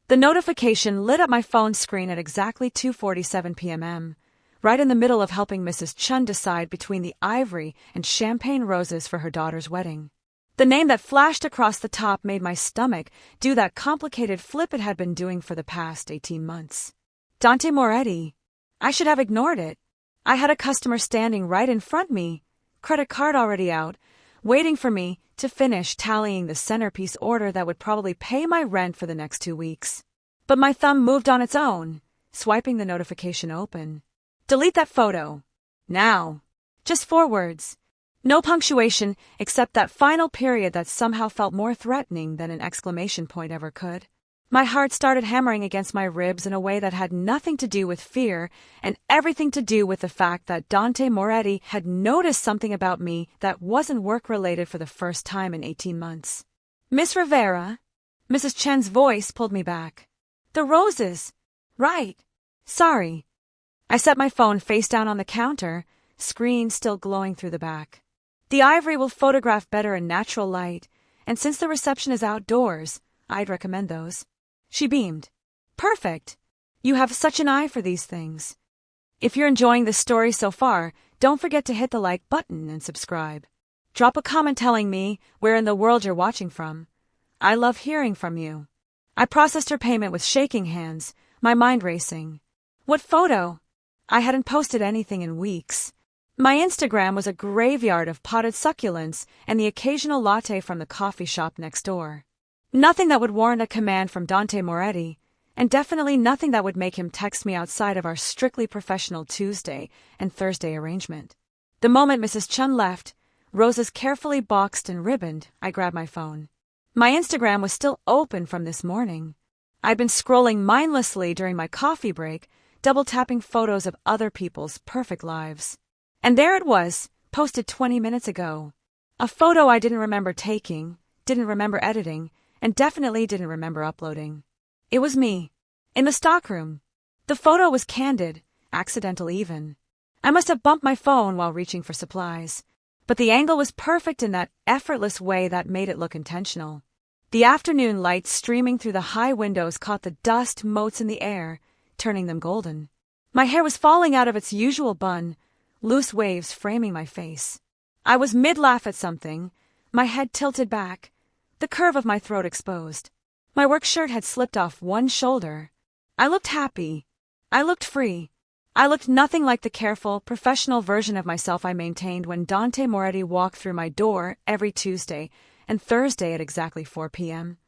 The notification lit up my phone screen at exactly 2:47 p.m., right in the middle of helping Mrs. Chen decide between the ivory and champagne roses for her daughter's wedding. The name that flashed across the top made my stomach do that complicated flip it had been doing for the past 18 months. Dante Moretti. I should have ignored it. I had a customer standing right in front of me, credit card already out, waiting for me to finish tallying the centerpiece order that would probably pay my rent for the next 2 weeks. But my thumb moved on its own, swiping the notification open. Delete that photo. Now. Just 4 words. No punctuation except that final period that somehow felt more threatening than an exclamation point ever could. My heart started hammering against my ribs in a way that had nothing to do with fear and everything to do with the fact that Dante Moretti had noticed something about me that wasn't work-related for the first time in 18 months. Miss Rivera? Mrs. Chen's voice pulled me back. The roses. Right. Sorry. I set my phone face down on the counter, screen still glowing through the back. The ivory will photograph better in natural light, and since the reception is outdoors, I'd recommend those. She beamed. Perfect. You have such an eye for these things. If you're enjoying this story so far, don't forget to hit the like button and subscribe. Drop a comment telling me where in the world you're watching from. I love hearing from you. I processed her payment with shaking hands, my mind racing. What photo? I hadn't posted anything in weeks. My Instagram was a graveyard of potted succulents and the occasional latte from the coffee shop next door. Nothing that would warrant a command from Dante Moretti, and definitely nothing that would make him text me outside of our strictly professional Tuesday and Thursday arrangement. The moment Mrs. Chen left, roses carefully boxed and ribboned, I grabbed my phone. My Instagram was still open from this morning. I'd been scrolling mindlessly during my coffee break, double-tapping photos of other people's perfect lives. And there it was, posted 20 minutes ago. A photo I didn't remember taking, didn't remember editing, and definitely didn't remember uploading. It was me, in the stockroom. The photo was candid, accidental even. I must have bumped my phone while reaching for supplies, but the angle was perfect in that effortless way that made it look intentional. The afternoon light streaming through the high windows caught the dust motes in the air, turning them golden. My hair was falling out of its usual bun, loose waves framing my face. I was mid-laugh at something, my head tilted back, the curve of my throat exposed. My work shirt had slipped off one shoulder. I looked happy. I looked free. I looked nothing like the careful, professional version of myself I maintained when Dante Moretti walked through my door every Tuesday and Thursday at exactly 4 p.m.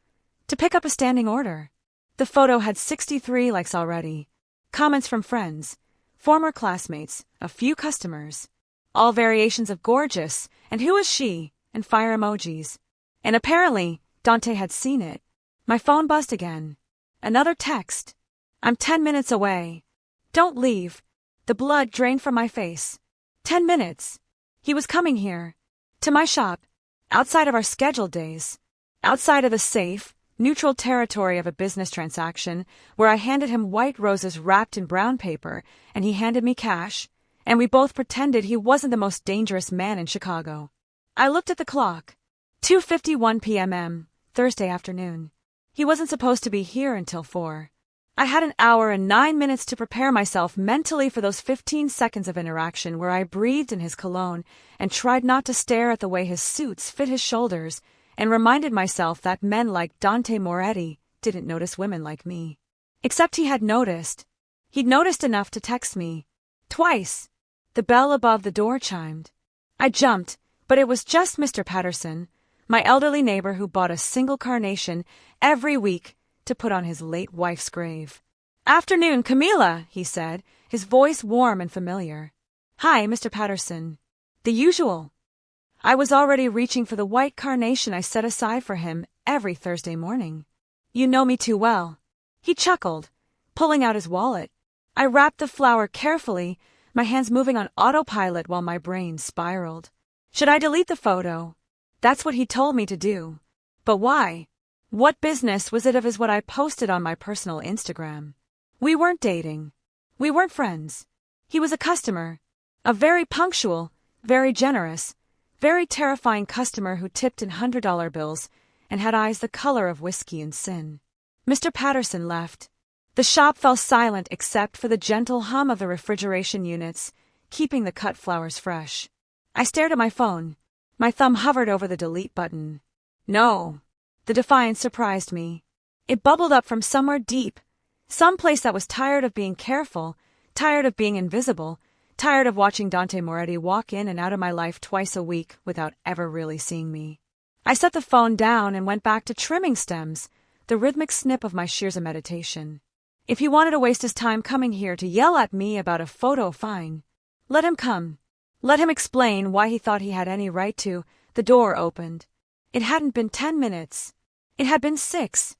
to pick up a standing order. The photo had 63 likes already. Comments from friends, former classmates, a few customers. All variations of gorgeous, and who is she, and fire emojis. And apparently, Dante had seen it. My phone buzzed again. Another text. I'm 10 minutes away. Don't leave. The blood drained from my face. 10 minutes. He was coming here. To my shop. Outside of our scheduled days. Outside of the safe, neutral territory of a business transaction, where I handed him white roses wrapped in brown paper, and he handed me cash, and we both pretended he wasn't the most dangerous man in Chicago. I looked at the clock. 2:51 p.m., Thursday afternoon. He wasn't supposed to be here until 4. I had an hour and 9 minutes to prepare myself mentally for those 15 seconds of interaction where I breathed in his cologne and tried not to stare at the way his suits fit his shoulders and reminded myself that men like Dante Moretti didn't notice women like me. Except he had noticed. He'd noticed enough to text me. Twice. The bell above the door chimed. I jumped, but it was just Mr. Patterson, my elderly neighbor who bought a single carnation every week to put on his late wife's grave. Afternoon, Camila, he said, his voice warm and familiar. Hi, Mr. Patterson. The usual. I was already reaching for the white carnation I set aside for him every Thursday morning. You know me too well. He chuckled, pulling out his wallet. I wrapped the flower carefully, my hands moving on autopilot while my brain spiraled. Should I delete the photo? That's what he told me to do. But why? What business was it of his what I posted on my personal Instagram? We weren't dating. We weren't friends. He was a customer. A very punctual, very generous, very terrifying customer who tipped in $100 bills and had eyes the color of whiskey and sin. Mr. Patterson left. The shop fell silent except for the gentle hum of the refrigeration units, keeping the cut flowers fresh. I stared at my phone. My thumb hovered over the delete button. No. The defiance surprised me. It bubbled up from somewhere deep, some place that was tired of being careful, tired of being invisible, tired of watching Dante Moretti walk in and out of my life twice a week without ever really seeing me. I set the phone down and went back to trimming stems, the rhythmic snip of my shears of meditation. If he wanted to waste his time coming here to yell at me about a photo, fine. Let him come. Let him explain why he thought he had any right to. The door opened. It hadn't been 10 minutes. It had been 6.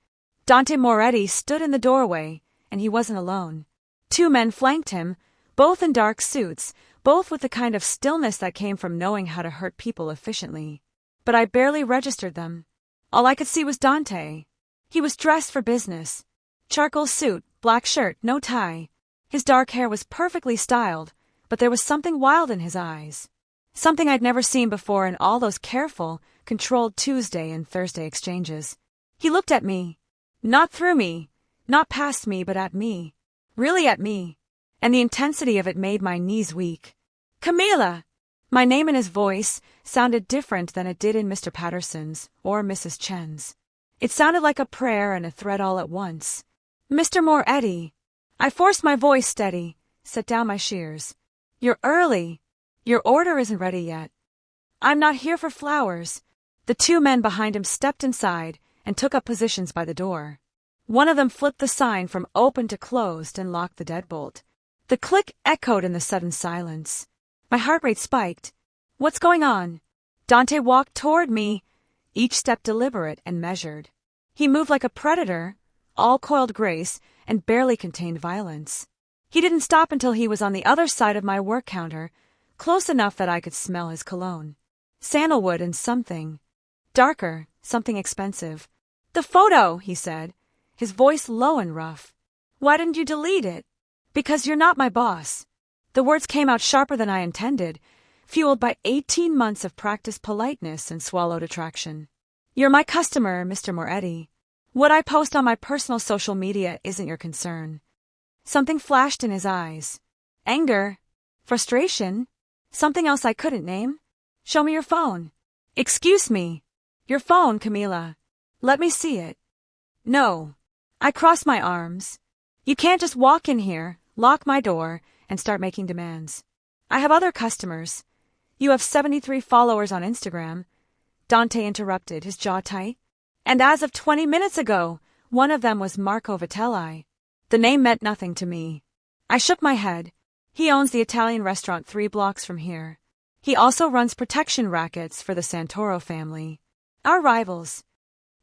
Dante Moretti stood in the doorway, and he wasn't alone. 2 men flanked him, both in dark suits, both with the kind of stillness that came from knowing how to hurt people efficiently. But I barely registered them. All I could see was Dante. He was dressed for business. Charcoal suit, black shirt, no tie. His dark hair was perfectly styled, but there was something wild in his eyes. Something I'd never seen before in all those careful, controlled Tuesday and Thursday exchanges. He looked at me. Not through me, not past me, but at me. Really at me. And the intensity of it made my knees weak. Camila! My name in his voice sounded different than it did in Mr. Patterson's or Mrs. Chen's. It sounded like a prayer and a threat all at once. Mr. Moretti. I forced my voice steady, set down my shears. You're early. Your order isn't ready yet. I'm not here for flowers. The 2 men behind him stepped inside and took up positions by the door. One of them flipped the sign from open to closed and locked the deadbolt. The click echoed in the sudden silence. My heart rate spiked. What's going on? Dante walked toward me, each step deliberate and measured. He moved like a predator, all coiled grace, and barely contained violence. He didn't stop until he was on the other side of my work counter, close enough that I could smell his cologne. Sandalwood and something. Darker, something expensive. The photo, he said, his voice low and rough. Why didn't you delete it? Because you're not my boss. The words came out sharper than I intended, fueled by 18 months of practiced politeness and swallowed attraction. You're my customer, Mr. Moretti. What I post on my personal social media isn't your concern. Something flashed in his eyes. Anger? Frustration? Something else I couldn't name? Show me your phone. Excuse me. Your phone, Camila. Let me see it. No. I crossed my arms. You can't just walk in here, lock my door, and start making demands. I have other customers. You have 73 followers on Instagram. Dante interrupted, his jaw tight. And as of 20 minutes ago, one of them was Marco Vitelli. The name meant nothing to me. I shook my head. He owns the Italian restaurant 3 blocks from here. He also runs protection rackets for the Santoro family. Our rivals.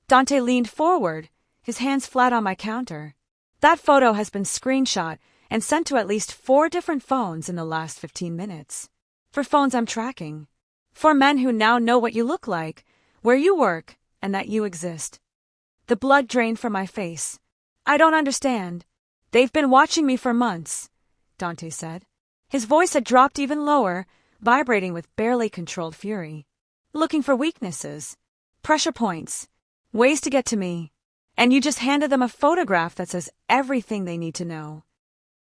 Dante leaned forward, his hands flat on my counter. That photo has been screenshot and sent to at least 4 different phones in the last 15 minutes. For phones I'm tracking. For men who now know what you look like, where you work, and that you exist. The blood drained from my face. I don't understand. They've been watching me for months, Dante said. His voice had dropped even lower, vibrating with barely controlled fury. Looking for weaknesses, pressure points, ways to get to me. And you just handed them a photograph that says everything they need to know.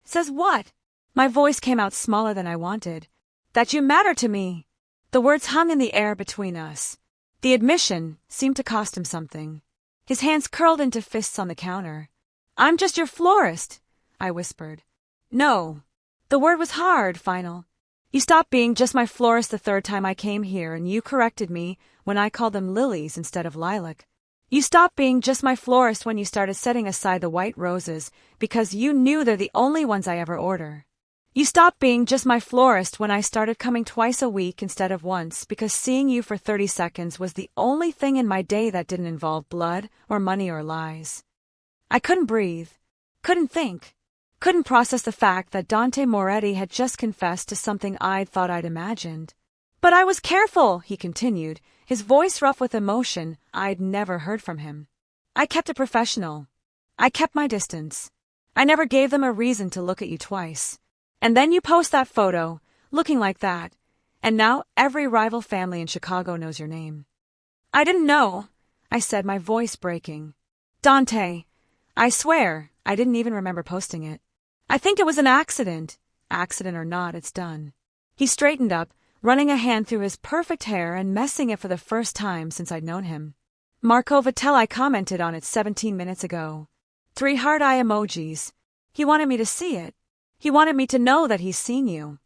Says what? My voice came out smaller than I wanted. That you matter to me. The words hung in the air between us. The admission seemed to cost him something. His hands curled into fists on the counter. I'm just your florist, I whispered. No. The word was hard, final. You stopped being just my florist the 3rd time I came here, and you corrected me when I called them lilies instead of lilac. You stopped being just my florist when you started setting aside the white roses because you knew they're the only ones I ever order. You stopped being just my florist when I started coming twice a week instead of once because seeing you for 30 seconds was the only thing in my day that didn't involve blood or money or lies. I couldn't breathe, couldn't think, couldn't process the fact that Dante Moretti had just confessed to something I'd thought I'd imagined. But I was careful, he continued, his voice rough with emotion I'd never heard from him. I kept it professional. I kept my distance. I never gave them a reason to look at you twice. And then you post that photo, looking like that, and now every rival family in Chicago knows your name. I didn't know, I said, my voice breaking. Dante, I swear, I didn't even remember posting it. I think it was an accident. Accident or not, it's done. He straightened up, running a hand through his perfect hair and messing it for the first time since I'd known him. Marco Vitelli commented on it 17 minutes ago. 3 heart eye emojis. He wanted me to see it. He wanted me to know that he's seen you.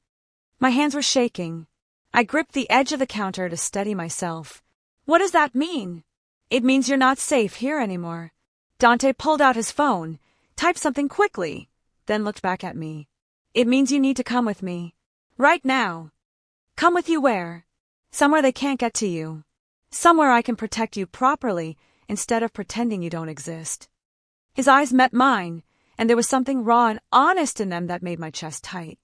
My hands were shaking. I gripped the edge of the counter to steady myself. What does that mean? It means you're not safe here anymore. Dante pulled out his phone, typed something quickly, then looked back at me. It means you need to come with me. Right now. Come with you where? Somewhere they can't get to you. Somewhere I can protect you properly instead of pretending you don't exist. His eyes met mine, and there was something raw and honest in them that made my chest tight.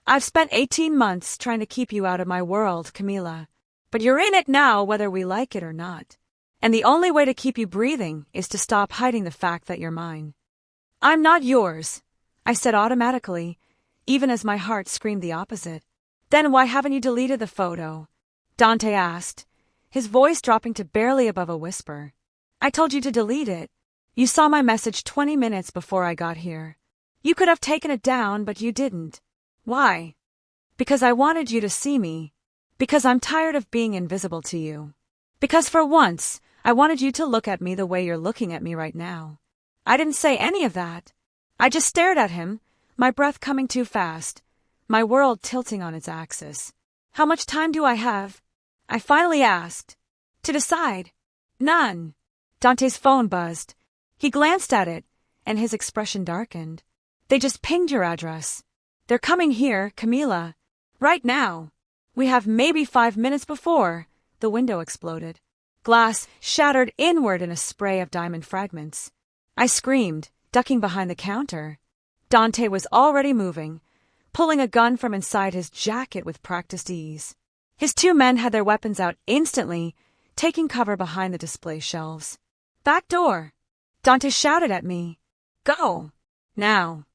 I've spent 18 months trying to keep you out of my world, Camila. But you're in it now whether we like it or not. And the only way to keep you breathing is to stop hiding the fact that you're mine. I'm not yours, I said automatically, even as my heart screamed the opposite. Then why haven't you deleted the photo? Dante asked, his voice dropping to barely above a whisper. I told you to delete it. You saw my message 20 minutes before I got here. You could have taken it down, but you didn't. Why? Because I wanted you to see me. Because I'm tired of being invisible to you. Because for once, I wanted you to look at me the way you're looking at me right now. I didn't say any of that. I just stared at him, my breath coming too fast, my world tilting on its axis. How much time do I have? I finally asked. To decide. None. Dante's phone buzzed. He glanced at it, and his expression darkened. They just pinged your address. They're coming here, Camila. Right now. We have maybe 5 minutes before. The window exploded. Glass shattered inward in a spray of diamond fragments. I screamed, ducking behind the counter. Dante was already moving, pulling a gun from inside his jacket with practiced ease. His 2 men had their weapons out instantly, taking cover behind the display shelves. Back door! Dante shouted at me. Go! Now!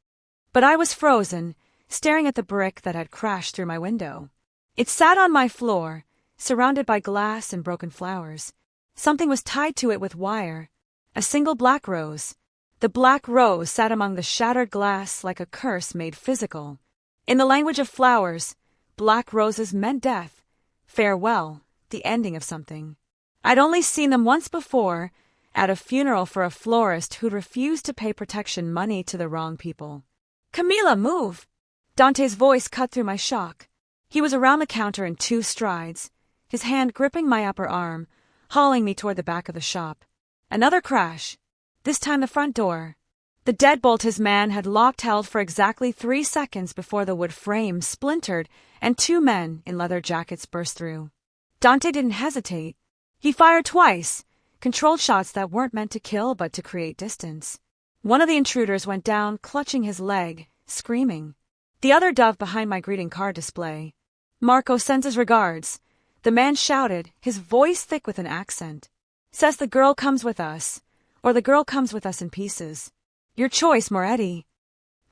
But I was frozen, staring at the brick that had crashed through my window. It sat on my floor, surrounded by glass and broken flowers. Something was tied to it with wire. A single black rose. The black rose sat among the shattered glass like a curse made physical. In the language of flowers, black roses meant death, farewell, the ending of something. I'd only seen them once before, at a funeral for a florist who'd refused to pay protection money to the wrong people. Camila, move! Dante's voice cut through my shock. He was around the counter in 2 strides, his hand gripping my upper arm, hauling me toward the back of the shop. Another crash. This time the front door. The deadbolt his man had locked held for exactly 3 seconds before the wood frame splintered and 2 men in leather jackets burst through. Dante didn't hesitate. He fired twice, controlled shots that weren't meant to kill but to create distance. One of the intruders went down, clutching his leg, screaming. The other dove behind my greeting card display. Marco sends his regards. The man shouted, his voice thick with an accent. Says the girl comes with us, or the girl comes with us in pieces. Your choice, Moretti.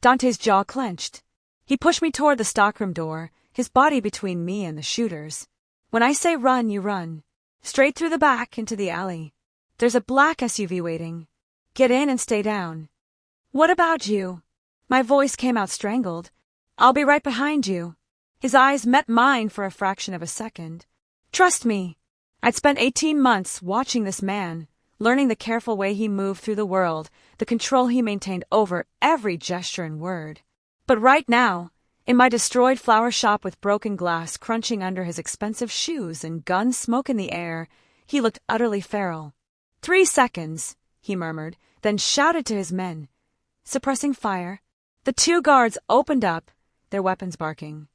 Dante's jaw clenched. He pushed me toward the stockroom door, his body between me and the shooters. When I say run, you run. Straight through the back into the alley. There's a black SUV waiting. Get in and stay down. What about you? My voice came out strangled. I'll be right behind you. His eyes met mine for a fraction of a second. Trust me. I'd spent 18 months watching this man, learning the careful way he moved through the world, the control he maintained over every gesture and word. But right now, in my destroyed flower shop with broken glass crunching under his expensive shoes and gun smoke in the air, he looked utterly feral. 3 seconds, he murmured, then shouted to his men. Suppressing fire, the 2 guards opened up, their weapons barking.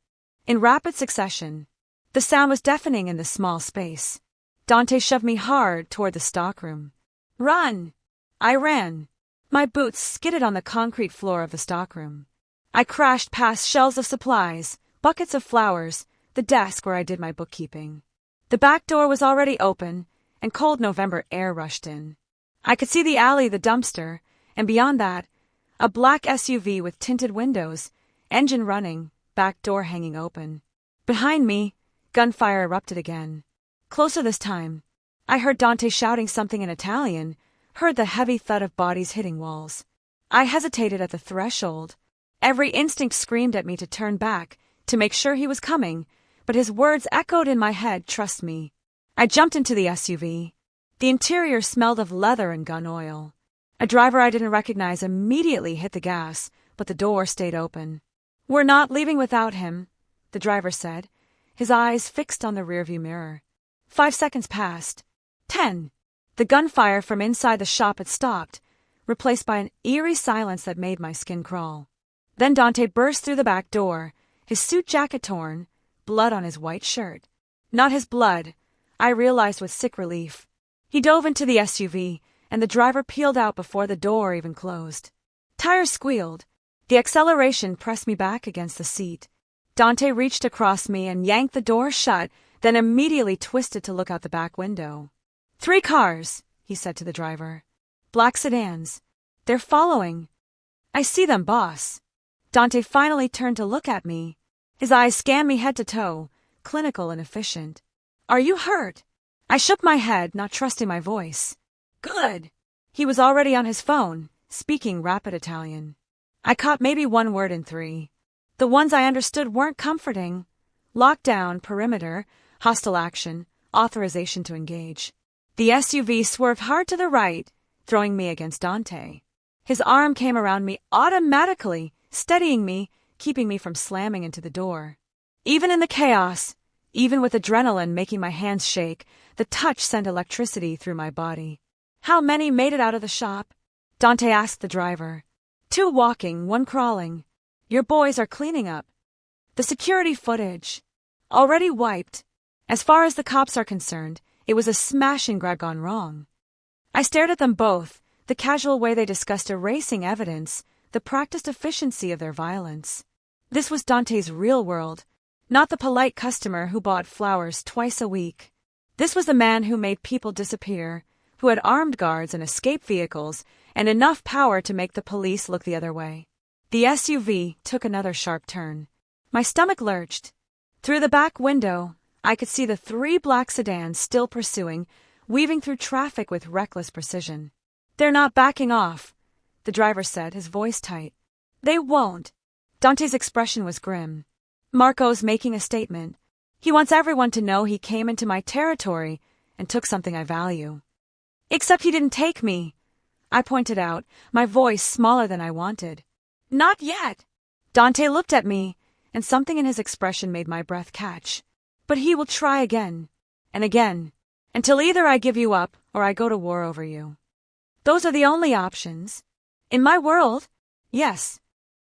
In rapid succession, the sound was deafening in the small space. Dante shoved me hard toward the stockroom. Run! I ran. My boots skidded on the concrete floor of the stockroom. I crashed past shelves of supplies, buckets of flowers, the desk where I did my bookkeeping. The back door was already open, and cold November air rushed in. I could see the alley, the dumpster, and beyond that, a black SUV with tinted windows, engine running, back door hanging open. Behind me, gunfire erupted again. Closer this time. I heard Dante shouting something in Italian, heard the heavy thud of bodies hitting walls. I hesitated at the threshold. Every instinct screamed at me to turn back, to make sure he was coming, but his words echoed in my head, "Trust me." I jumped into the SUV. The interior smelled of leather and gun oil. A driver I didn't recognize immediately hit the gas, but the door stayed open. "We're not leaving without him," the driver said, his eyes fixed on the rearview mirror. 5 seconds passed. 10. The gunfire from inside the shop had stopped, replaced by an eerie silence that made my skin crawl. Then Dante burst through the back door, his suit jacket torn, blood on his white shirt. Not his blood, I realized with sick relief. He dove into the SUV, and the driver peeled out before the door even closed. Tires squealed. The acceleration pressed me back against the seat. Dante reached across me and yanked the door shut, then immediately twisted to look out the back window. 3 cars, he said to the driver. Black sedans. They're following. I see them, boss. Dante finally turned to look at me. His eyes scanned me head to toe, clinical and efficient. Are you hurt? I shook my head, not trusting my voice. Good. He was already on his phone, speaking rapid Italian. I caught maybe 1 word in 3. The ones I understood weren't comforting. Lockdown, perimeter, hostile action, authorization to engage. The SUV swerved hard to the right, throwing me against Dante. His arm came around me automatically, steadying me, keeping me from slamming into the door. Even in the chaos, even with adrenaline making my hands shake, the touch sent electricity through my body. How many made it out of the shop? Dante asked the driver. 2 walking, 1 crawling. Your boys are cleaning up. The security footage. Already wiped. As far as the cops are concerned, it was a smash and grab gone wrong. I stared at them both, the casual way they discussed erasing evidence, the practiced efficiency of their violence. This was Dante's real world, not the polite customer who bought flowers twice a week. This was the man who made people disappear, who had armed guards and escape vehicles, and enough power to make the police look the other way. The SUV took another sharp turn. My stomach lurched. Through the back window, I could see the 3 black sedans still pursuing, weaving through traffic with reckless precision. They're not backing off, the driver said, his voice tight. They won't. Dante's expression was grim. Marco's making a statement. He wants everyone to know he came into my territory and took something I value. Except he didn't take me, I pointed out, my voice smaller than I wanted. Not yet. Dante looked at me, and something in his expression made my breath catch. But he will try again, and again, until either I give you up or I go to war over you. Those are the only options. In my world, yes.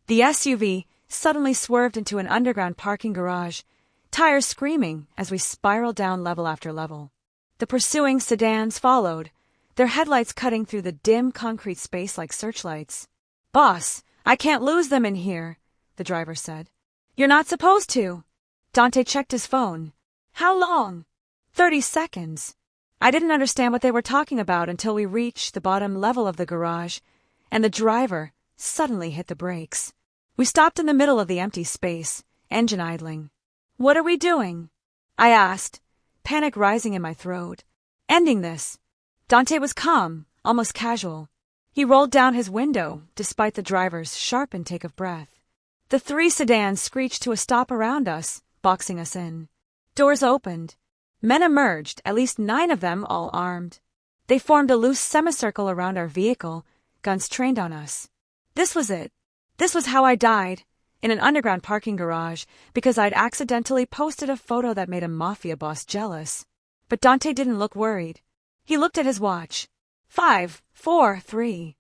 The SUV suddenly swerved into an underground parking garage, tires screaming as we spiraled down level after level. The pursuing sedans followed, their headlights cutting through the dim concrete space like searchlights. Boss, I can't lose them in here, the driver said. You're not supposed to. Dante checked his phone. How long? 30 seconds. I didn't understand what they were talking about until we reached the bottom level of the garage, and the driver suddenly hit the brakes. We stopped in the middle of the empty space, engine idling. What are we doing? I asked, panic rising in my throat. Ending this. Dante was calm, almost casual. He rolled down his window, despite the driver's sharp intake of breath. The 3 sedans screeched to a stop around us, boxing us in. Doors opened. Men emerged, at least 9 of them, all armed. They formed a loose semicircle around our vehicle, guns trained on us. This was it. This was how I died, in an underground parking garage, because I'd accidentally posted a photo that made a Mafia boss jealous. But Dante didn't look worried. He looked at his watch. 5, 4, 3.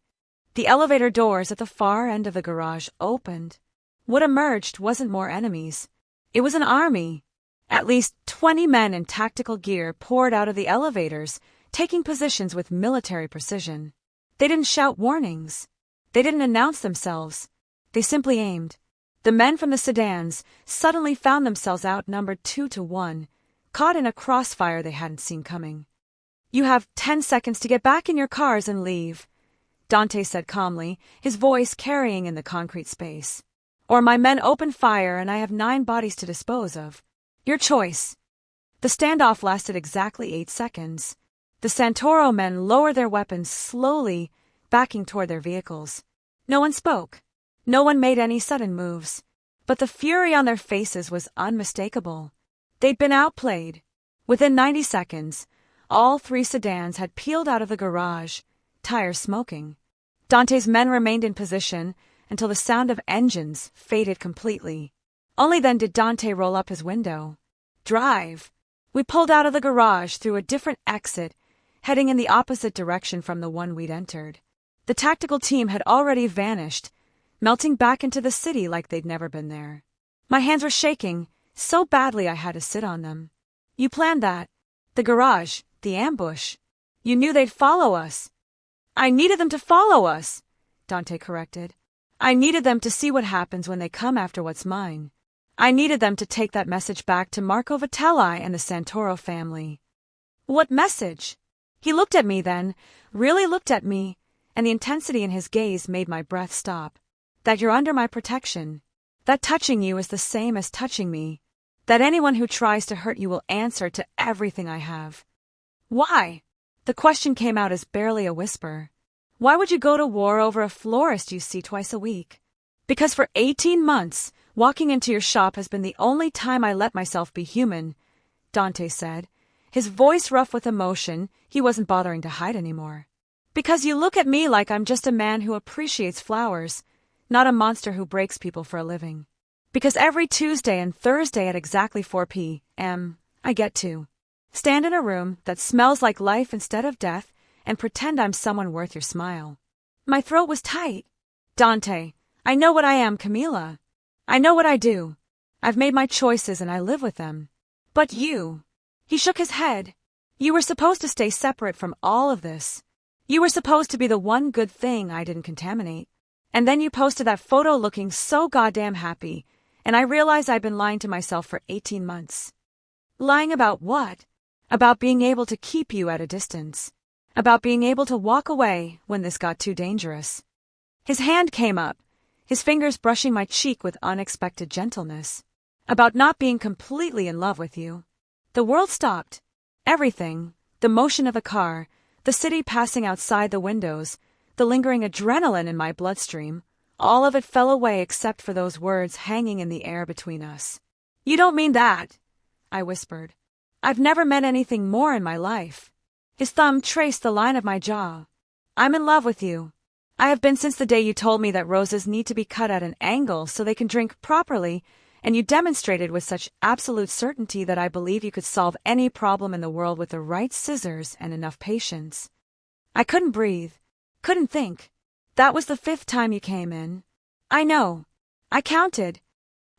The elevator doors at the far end of the garage opened. What emerged wasn't more enemies. It was an army. At least 20 men in tactical gear poured out of the elevators, taking positions with military precision. They didn't shout warnings. They didn't announce themselves. They simply aimed. The men from the sedans suddenly found themselves outnumbered 2 to 1, caught in a crossfire they hadn't seen coming. You have 10 seconds to get back in your cars and leave, Dante said calmly, his voice carrying in the concrete space. Or my men open fire and I have 9 bodies to dispose of. Your choice. The standoff lasted exactly 8 seconds. The Santoro men lowered their weapons slowly, backing toward their vehicles. No one spoke. No one made any sudden moves. But the fury on their faces was unmistakable. They'd been outplayed. Within 90 seconds, all 3 sedans had peeled out of the garage, tires smoking. Dante's men remained in position until the sound of engines faded completely. Only then did Dante roll up his window. Drive. We pulled out of the garage through a different exit, heading in the opposite direction from the one we'd entered. The tactical team had already vanished, melting back into the city like they'd never been there. My hands were shaking so badly I had to sit on them. You planned that. The garage, the ambush. You knew they'd follow us. I needed them to follow us, Dante corrected. I needed them to see what happens when they come after what's mine. I needed them to take that message back to Marco Vitelli and the Santoro family. What message? He looked at me then, really looked at me, and the intensity in his gaze made my breath stop. That you're under my protection. That touching you is the same as touching me. That anyone who tries to hurt you will answer to everything I have. Why? The question came out as barely a whisper. Why would you go to war over a florist you see twice a week? Because for 18 months, walking into your shop has been the only time I let myself be human, Dante said, his voice rough with emotion he wasn't bothering to hide anymore. Because you look at me like I'm just a man who appreciates flowers, not a monster who breaks people for a living. Because every Tuesday and Thursday at exactly 4 p.m., I get to stand in a room that smells like life instead of death and pretend I'm someone worth your smile. My throat was tight. Dante, I know what I am, Camila. I know what I do. I've made my choices and I live with them. But you. He shook his head. You were supposed to stay separate from all of this. You were supposed to be the one good thing I didn't contaminate. And then you posted that photo looking so goddamn happy, and I realized I'd been lying to myself for 18 months. Lying about what? About being able to keep you at a distance. About being able to walk away when this got too dangerous. His hand came up, his fingers brushing my cheek with unexpected gentleness. About not being completely in love with you. The world stopped. Everything, the motion of a car, the city passing outside the windows, the lingering adrenaline in my bloodstream, all of it fell away except for those words hanging in the air between us. You don't mean that, I whispered. I've never meant anything more in my life. His thumb traced the line of my jaw. I'm in love with you. I have been since the day you told me that roses need to be cut at an angle so they can drink properly, and you demonstrated with such absolute certainty that I believe you could solve any problem in the world with the right scissors and enough patience. I couldn't breathe. Couldn't think. That was the 5th time you came in. I know. I counted.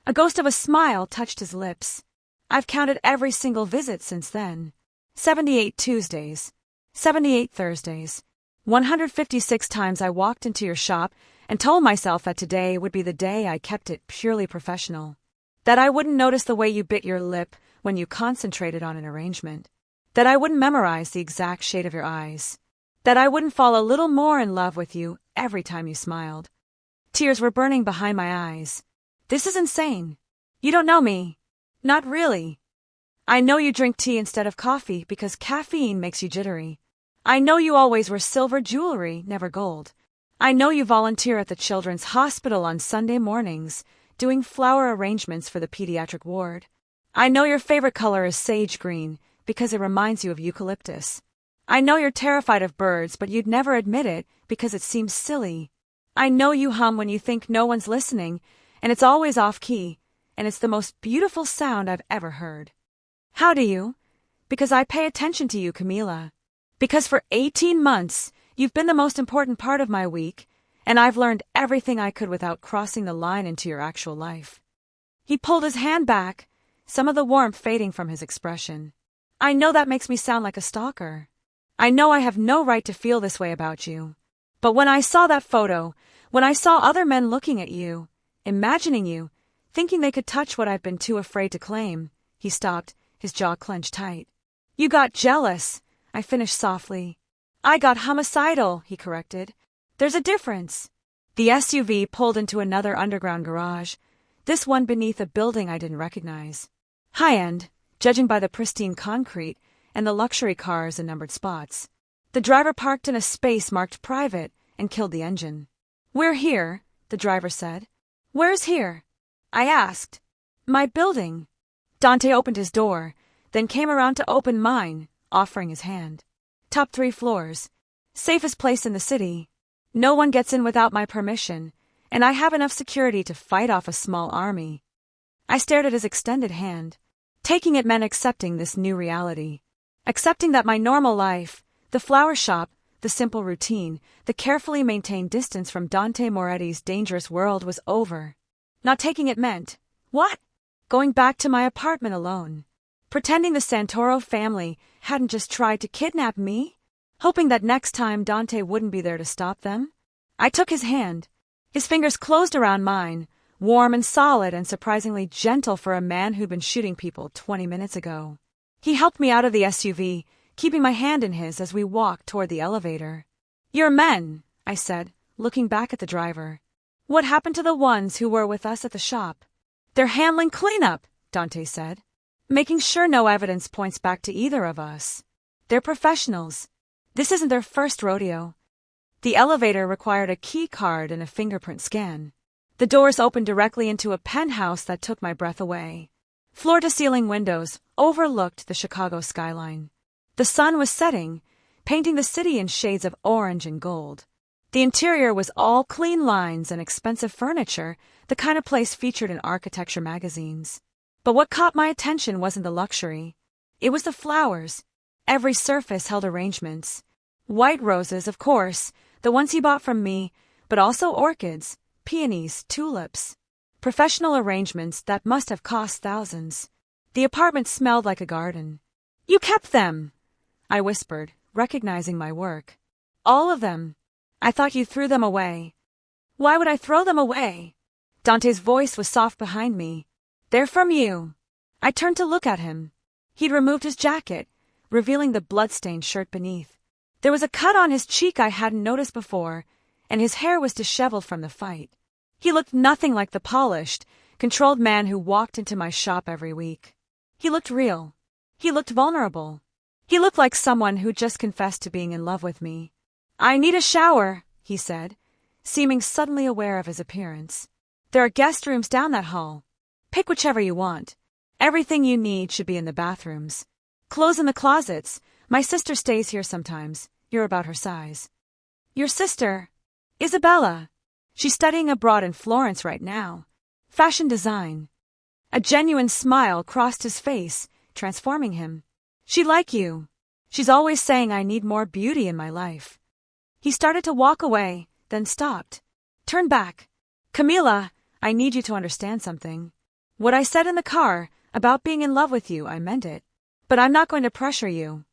A ghost of a smile touched his lips. I've counted every single visit since then. 78 Tuesdays. 78 Thursdays. 156 times I walked into your shop and told myself that today would be the day I kept it purely professional. That I wouldn't notice the way you bit your lip when you concentrated on an arrangement. That I wouldn't memorize the exact shade of your eyes. That I wouldn't fall a little more in love with you every time you smiled. Tears were burning behind my eyes. This is insane. You don't know me. Not really. I know you drink tea instead of coffee because caffeine makes you jittery. I know you always wear silver jewelry, never gold. I know you volunteer at the Children's Hospital on Sunday mornings, doing flower arrangements for the pediatric ward. I know your favorite color is sage green because it reminds you of eucalyptus. I know you're terrified of birds, but you'd never admit it because it seems silly. I know you hum when you think no one's listening, and it's always off-key, and it's the most beautiful sound I've ever heard. How do you? Because I pay attention to you, Camila. Because for 18 months, you've been the most important part of my week, and I've learned everything I could without crossing the line into your actual life. He pulled his hand back, some of the warmth fading from his expression. I know that makes me sound like a stalker. I know I have no right to feel this way about you. But when I saw that photo, when I saw other men looking at you, imagining you, thinking they could touch what I've been too afraid to claim, he stopped, his jaw clenched tight. You got jealous, I finished softly. I got homicidal, he corrected. There's a difference. The SUV pulled into another underground garage, this one beneath a building I didn't recognize. High-end, judging by the pristine concrete and the luxury cars in numbered spots. The driver parked in a space marked private and killed the engine. We're here, the driver said. Where's here? I asked. My building. Dante opened his door, then came around to open mine, offering his hand. Top 3 floors. Safest place in the city. No one gets in without my permission, and I have enough security to fight off a small army. I stared at his extended hand. Taking it meant accepting this new reality. Accepting that my normal life, the flower shop, the simple routine, the carefully maintained distance from Dante Moretti's dangerous world was over. Not taking it meant, what? Going back to my apartment alone. Pretending the Santoro family hadn't just tried to kidnap me? Hoping that next time Dante wouldn't be there to stop them? I took his hand. His fingers closed around mine, warm and solid and surprisingly gentle for a man who'd been shooting people 20 minutes ago. He helped me out of the SUV, keeping my hand in his as we walked toward the elevator. You're men, I said, looking back at the driver. What happened to the ones who were with us at the shop? They're handling cleanup, Dante said, making sure no evidence points back to either of us. They're professionals. This isn't their first rodeo. The elevator required a key card and a fingerprint scan. The doors opened directly into a penthouse that took my breath away. Floor-to-ceiling windows overlooked the Chicago skyline. The sun was setting, painting the city in shades of orange and gold. The interior was all clean lines and expensive furniture, the kind of place featured in architecture magazines. But what caught my attention wasn't the luxury. It was the flowers. Every surface held arrangements. White roses, of course, the ones he bought from me, but also orchids, peonies, tulips. Professional arrangements that must have cost thousands. The apartment smelled like a garden. You kept them, I whispered, recognizing my work. All of them. I thought you threw them away. Why would I throw them away? Dante's voice was soft behind me. They're from you. I turned to look at him. He'd removed his jacket, revealing the blood-stained shirt beneath. There was a cut on his cheek I hadn't noticed before, and his hair was disheveled from the fight. He looked nothing like the polished, controlled man who walked into my shop every week. He looked real. He looked vulnerable. He looked like someone who just confessed to being in love with me. I need a shower, he said, seeming suddenly aware of his appearance. There are guest rooms down that hall. Pick whichever you want. Everything you need should be in the bathrooms. Clothes in the closets. My sister stays here sometimes. You're about her size. Your sister? Isabella. She's studying abroad in Florence right now. Fashion design. A genuine smile crossed his face, transforming him. She'd like you. She's always saying I need more beauty in my life. He started to walk away, then stopped. Turn back. Camila, I need you to understand something. What I said in the car about being in love with you, I meant it. But I'm not going to pressure you.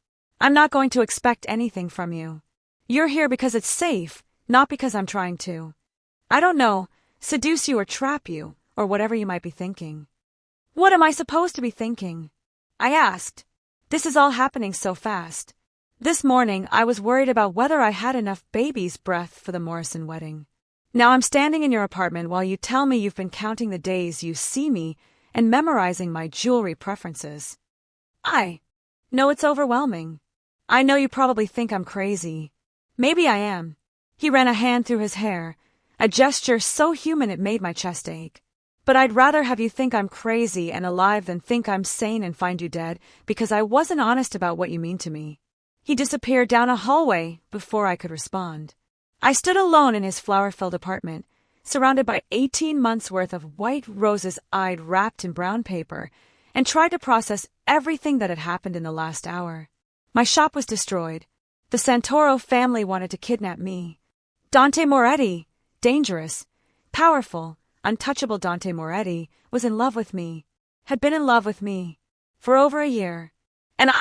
I'm not going to expect anything from you. You're here because it's safe, not because I'm trying to. I don't know, seduce you or trap you, or whatever you might be thinking. What am I supposed to be thinking? I asked. This is all happening so fast. This morning I was worried about whether I had enough baby's breath for the Morrison wedding. Now I'm standing in your apartment while you tell me you've been counting the days you see me and memorizing my jewelry preferences. I know it's overwhelming. I know you probably think I'm crazy. Maybe I am. He ran a hand through his hair, a gesture so human it made my chest ache. But I'd rather have you think I'm crazy and alive than think I'm sane and find you dead, because I wasn't honest about what you mean to me. He disappeared down a hallway before I could respond. I stood alone in his flower-filled apartment, surrounded by 18 months' worth of white roses I'd wrapped in brown paper, and tried to process everything that had happened in the last hour. My shop was destroyed. The Santoro family wanted to kidnap me. Dante Moretti, dangerous, powerful, untouchable Dante Moretti, was in love with me, had been in love with me, for over a year. And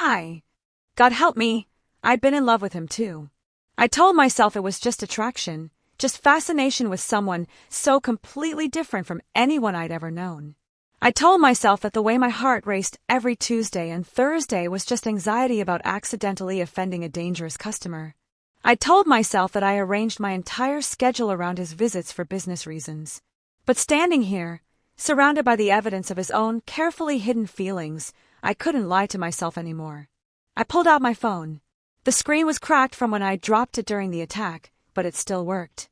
God help me, I'd been in love with him too. I told myself it was just attraction, just fascination with someone so completely different from anyone I'd ever known. I told myself that the way my heart raced every Tuesday and Thursday was just anxiety about accidentally offending a dangerous customer. I told myself that I arranged my entire schedule around his visits for business reasons. But standing here, surrounded by the evidence of his own carefully hidden feelings, I couldn't lie to myself anymore. I pulled out my phone. The screen was cracked from when I dropped it during the attack, but it still worked.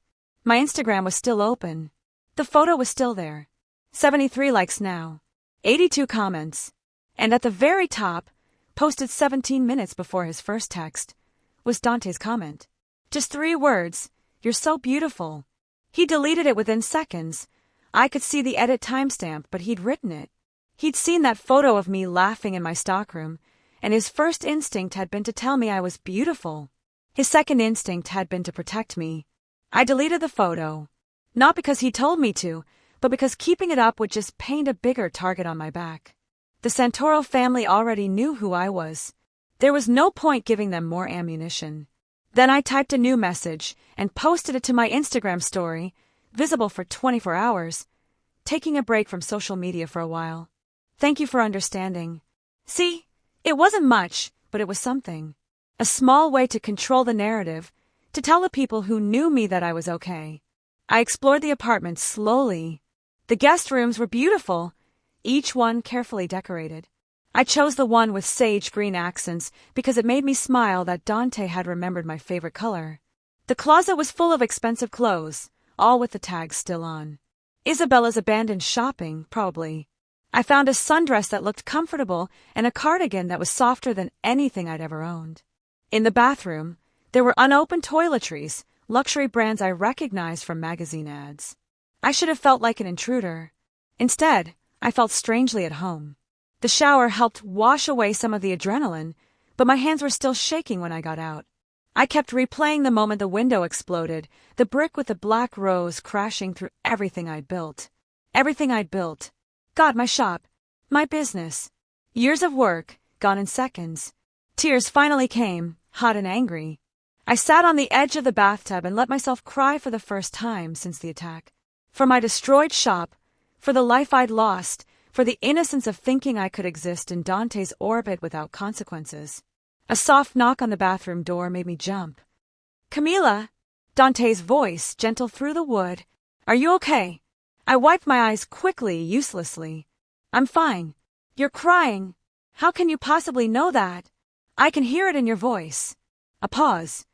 My Instagram was still open. The photo was still there. 73 likes now. 82 comments. And at the very top, posted 17 minutes before his first text, was Dante's comment. Just 3 words, "You're so beautiful." He deleted it within seconds. I could see the edit timestamp, but he'd written it. He'd seen that photo of me laughing in my stockroom, and his first instinct had been to tell me I was beautiful. His second instinct had been to protect me. I deleted the photo. Not because he told me to, but because keeping it up would just paint a bigger target on my back. The Santoro family already knew who I was. There was no point giving them more ammunition. Then I typed a new message and posted it to my Instagram story, visible for 24 hours, taking a break from social media for a while. Thank you for understanding. See, it wasn't much, but it was something. A small way to control the narrative, to tell the people who knew me that I was okay. I explored the apartment slowly. The guest rooms were beautiful, each one carefully decorated. I chose the one with sage green accents because it made me smile that Dante had remembered my favorite color. The closet was full of expensive clothes, all with the tags still on. Isabella's abandoned shopping, probably. I found a sundress that looked comfortable and a cardigan that was softer than anything I'd ever owned. In the bathroom, there were unopened toiletries, luxury brands I recognized from magazine ads. I should have felt like an intruder. Instead, I felt strangely at home. The shower helped wash away some of the adrenaline, but my hands were still shaking when I got out. I kept replaying the moment the window exploded, the brick with the black rose crashing through everything I'd built. Everything I'd built. God, my shop. My business. Years of work, gone in seconds. Tears finally came, hot and angry. I sat on the edge of the bathtub and let myself cry for the first time since the attack. For my destroyed shop, for the life I'd lost, for the innocence of thinking I could exist in Dante's orbit without consequences. A soft knock on the bathroom door made me jump. "Camila!" Dante's voice, gentle through the wood. "Are you okay?" I wiped my eyes quickly, uselessly. "I'm fine." "You're crying. How can you possibly know that? I can hear it in your voice." A pause.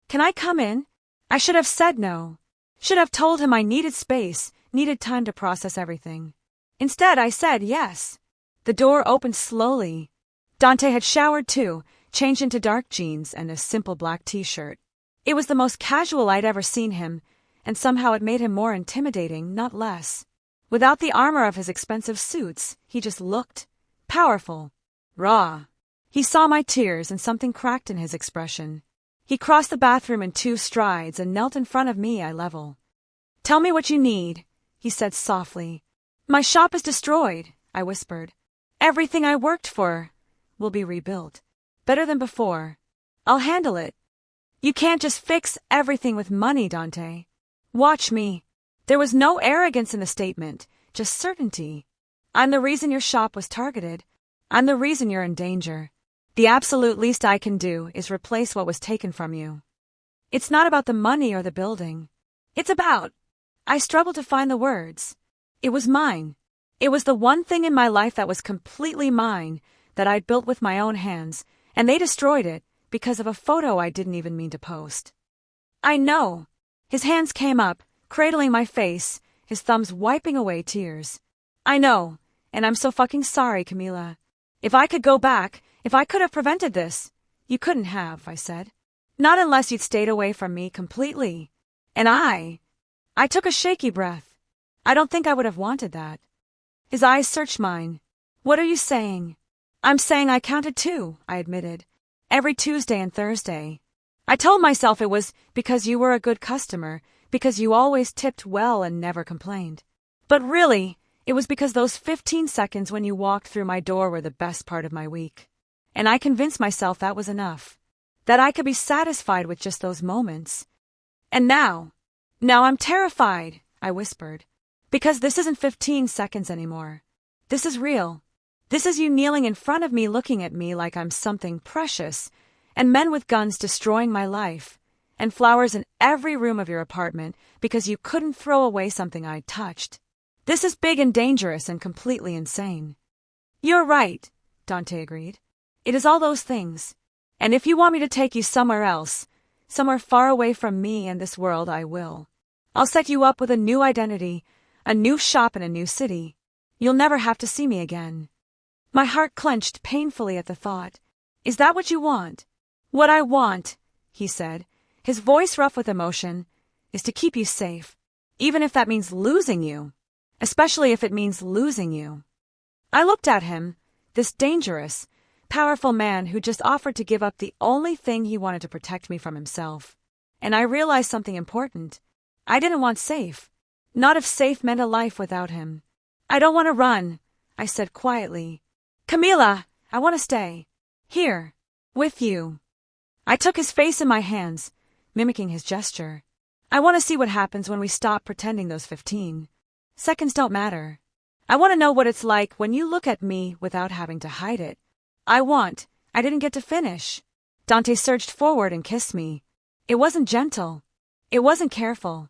"Can I come in?" I should have said no. Should have told him I needed space, needed time to process everything. Instead, I said yes. The door opened slowly. Dante had showered too, changed into dark jeans and a simple black t-shirt. It was the most casual I'd ever seen him, and somehow it made him more intimidating, not less. Without the armor of his expensive suits, he just looked powerful, raw. He saw my tears and something cracked in his expression. He crossed the bathroom in 2 strides and knelt in front of me eye level. "Tell me what you need," he said softly. "My shop is destroyed," I whispered. "Everything I worked for will be rebuilt. Better than before. I'll handle it." "You can't just fix everything with money, Dante. Watch me." There was no arrogance in the statement, just certainty. "I'm the reason your shop was targeted. I'm the reason you're in danger. The absolute least I can do is replace what was taken from you. It's not about the money or the building. It's about—" I struggled to find the words. It was mine. It was the one thing in my life that was completely mine, that I'd built with my own hands, and they destroyed it because of a photo I didn't even mean to post. "I know." His hands came up, cradling my face, his thumbs wiping away tears. "I know, and I'm so fucking sorry, Camila. If I could go back, if I could have prevented this." "You couldn't have," I said. "Not unless you'd stayed away from me completely." And I took a shaky breath. I don't think I would have wanted that. His eyes searched mine. "What are you saying?" "I'm saying I counted too," I admitted. "Every Tuesday and Thursday. I told myself it was because you were a good customer, because you always tipped well and never complained. But really, it was because those 15 seconds when you walked through my door were the best part of my week. And I convinced myself that was enough. That I could be satisfied with just those moments. And now I'm terrified," I whispered. "Because this isn't 15 seconds anymore. This is real. This is you kneeling in front of me looking at me like I'm something precious, and men with guns destroying my life, and flowers in every room of your apartment because you couldn't throw away something I'd touched. This is big and dangerous and completely insane." "You're right," Dante agreed. "It is all those things. And if you want me to take you somewhere else, somewhere far away from me and this world, I will. I'll set you up with a new identity, a new shop in a new city. You'll never have to see me again." My heart clenched painfully at the thought. "Is that what you want?" "What I want," he said, his voice rough with emotion, "is to keep you safe, even if that means losing you. Especially if it means losing you." I looked at him, this dangerous, powerful man who just offered to give up the only thing he wanted to protect me from himself. And I realized something important. I didn't want safe. Not if safe meant a life without him. "I don't want to run," I said quietly. "Camila, I want to stay. Here. With you." I took his face in my hands, mimicking his gesture. "I want to see what happens when we stop pretending those 15 seconds don't matter. I want to know what it's like when you look at me without having to hide it. I didn't get to finish." Dante surged forward and kissed me. It wasn't gentle. It wasn't careful.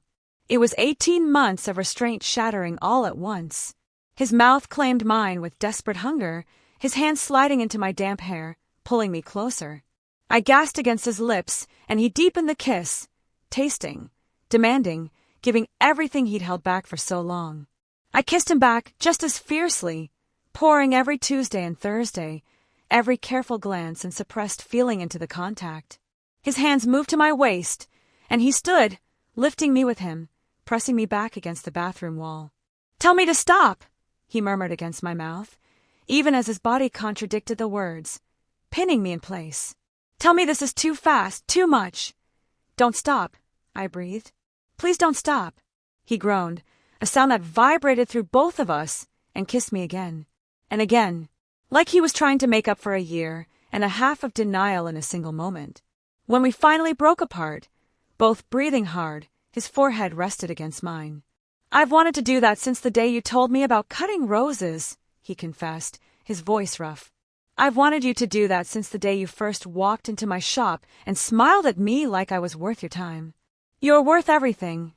It was 18 months of restraint shattering all at once. His mouth claimed mine with desperate hunger, his hands sliding into my damp hair, pulling me closer. I gasped against his lips, and he deepened the kiss, tasting, demanding, giving everything he'd held back for so long. I kissed him back just as fiercely, pouring every Tuesday and Thursday, every careful glance and suppressed feeling into the contact. His hands moved to my waist, and he stood, lifting me with him, pressing me back against the bathroom wall. "Tell me to stop," he murmured against my mouth, even as his body contradicted the words, pinning me in place. "Tell me this is too fast, too much." "Don't stop," I breathed. "Please don't stop." He groaned, a sound that vibrated through both of us, and kissed me again. And again, like he was trying to make up for a year and a half of denial in a single moment. When we finally broke apart, both breathing hard, his forehead rested against mine. "I've wanted to do that since the day you told me about cutting roses," he confessed, his voice rough. "I've wanted you to do that since the day you first walked into my shop and smiled at me like I was worth your time." "You're worth everything,"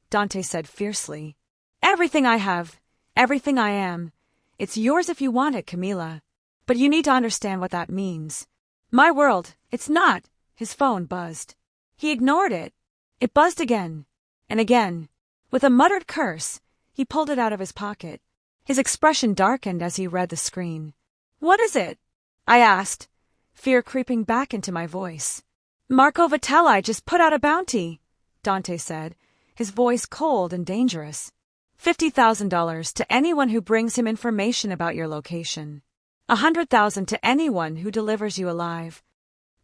Dante said fiercely. "Everything I have, everything I am. It's yours if you want it, Camila. But you need to understand what that means. My world, it's not." His phone buzzed. He ignored it. It buzzed again, and again. With a muttered curse, he pulled it out of his pocket. His expression darkened as he read the screen. "What is it?" I asked, fear creeping back into my voice. "Marco Vitelli just put out a bounty," Dante said, his voice cold and dangerous. $50,000 to anyone who brings him information about your location. $100,000 to anyone who delivers you alive.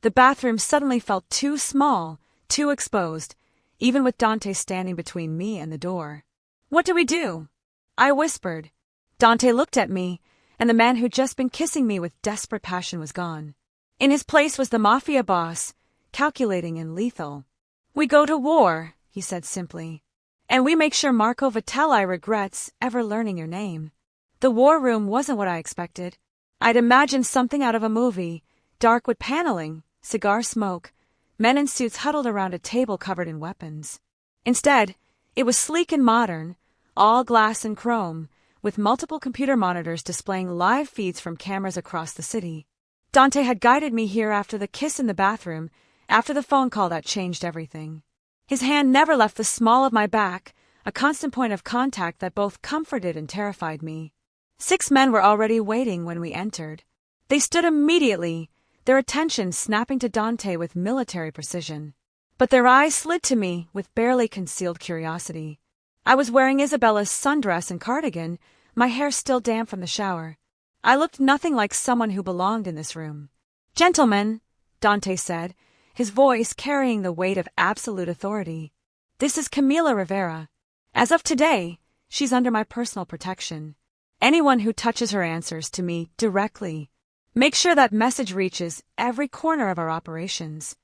The bathroom suddenly felt too small, too exposed, even with Dante standing between me and the door. "What do we do?" I whispered. Dante looked at me, and the man who'd just been kissing me with desperate passion was gone. In his place was the Mafia boss, calculating and lethal. "We go to war," he said simply. "And we make sure Marco Vitelli regrets ever learning your name." The war room wasn't what I expected. I'd imagined something out of a movie, dark with paneling, cigar smoke, men in suits huddled around a table covered in weapons. Instead, it was sleek and modern, all glass and chrome, with multiple computer monitors displaying live feeds from cameras across the city. Dante had guided me here after the kiss in the bathroom, after the phone call that changed everything. His hand never left the small of my back, a constant point of contact that both comforted and terrified me. 6 men were already waiting when we entered. They stood immediately, their attention snapping to Dante with military precision. But their eyes slid to me with barely concealed curiosity. I was wearing Isabella's sundress and cardigan, my hair still damp from the shower. I looked nothing like someone who belonged in this room. "Gentlemen," Dante said, his voice carrying the weight of absolute authority. "This is Camila Rivera. As of today, she's under my personal protection. Anyone who touches her answers to me directly. Make sure that message reaches every corner of our operations."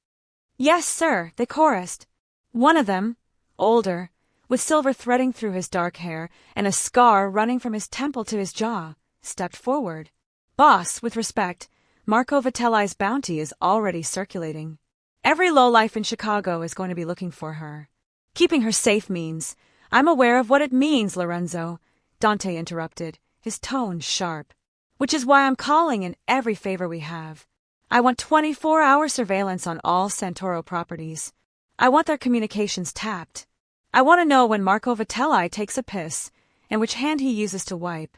"Yes, sir," they chorused. One of them, older, with silver threading through his dark hair and a scar running from his temple to his jaw, stepped forward. "Boss, with respect, Marco Vitelli's bounty is already circulating. Every lowlife in Chicago is going to be looking for her. Keeping her safe means, I'm aware of what it means, Lorenzo," Dante interrupted, his tone sharp. "Which is why I'm calling in every favor we have. I want 24-hour surveillance on all Santoro properties. I want their communications tapped. I want to know when Marco Vitelli takes a piss, and which hand he uses to wipe.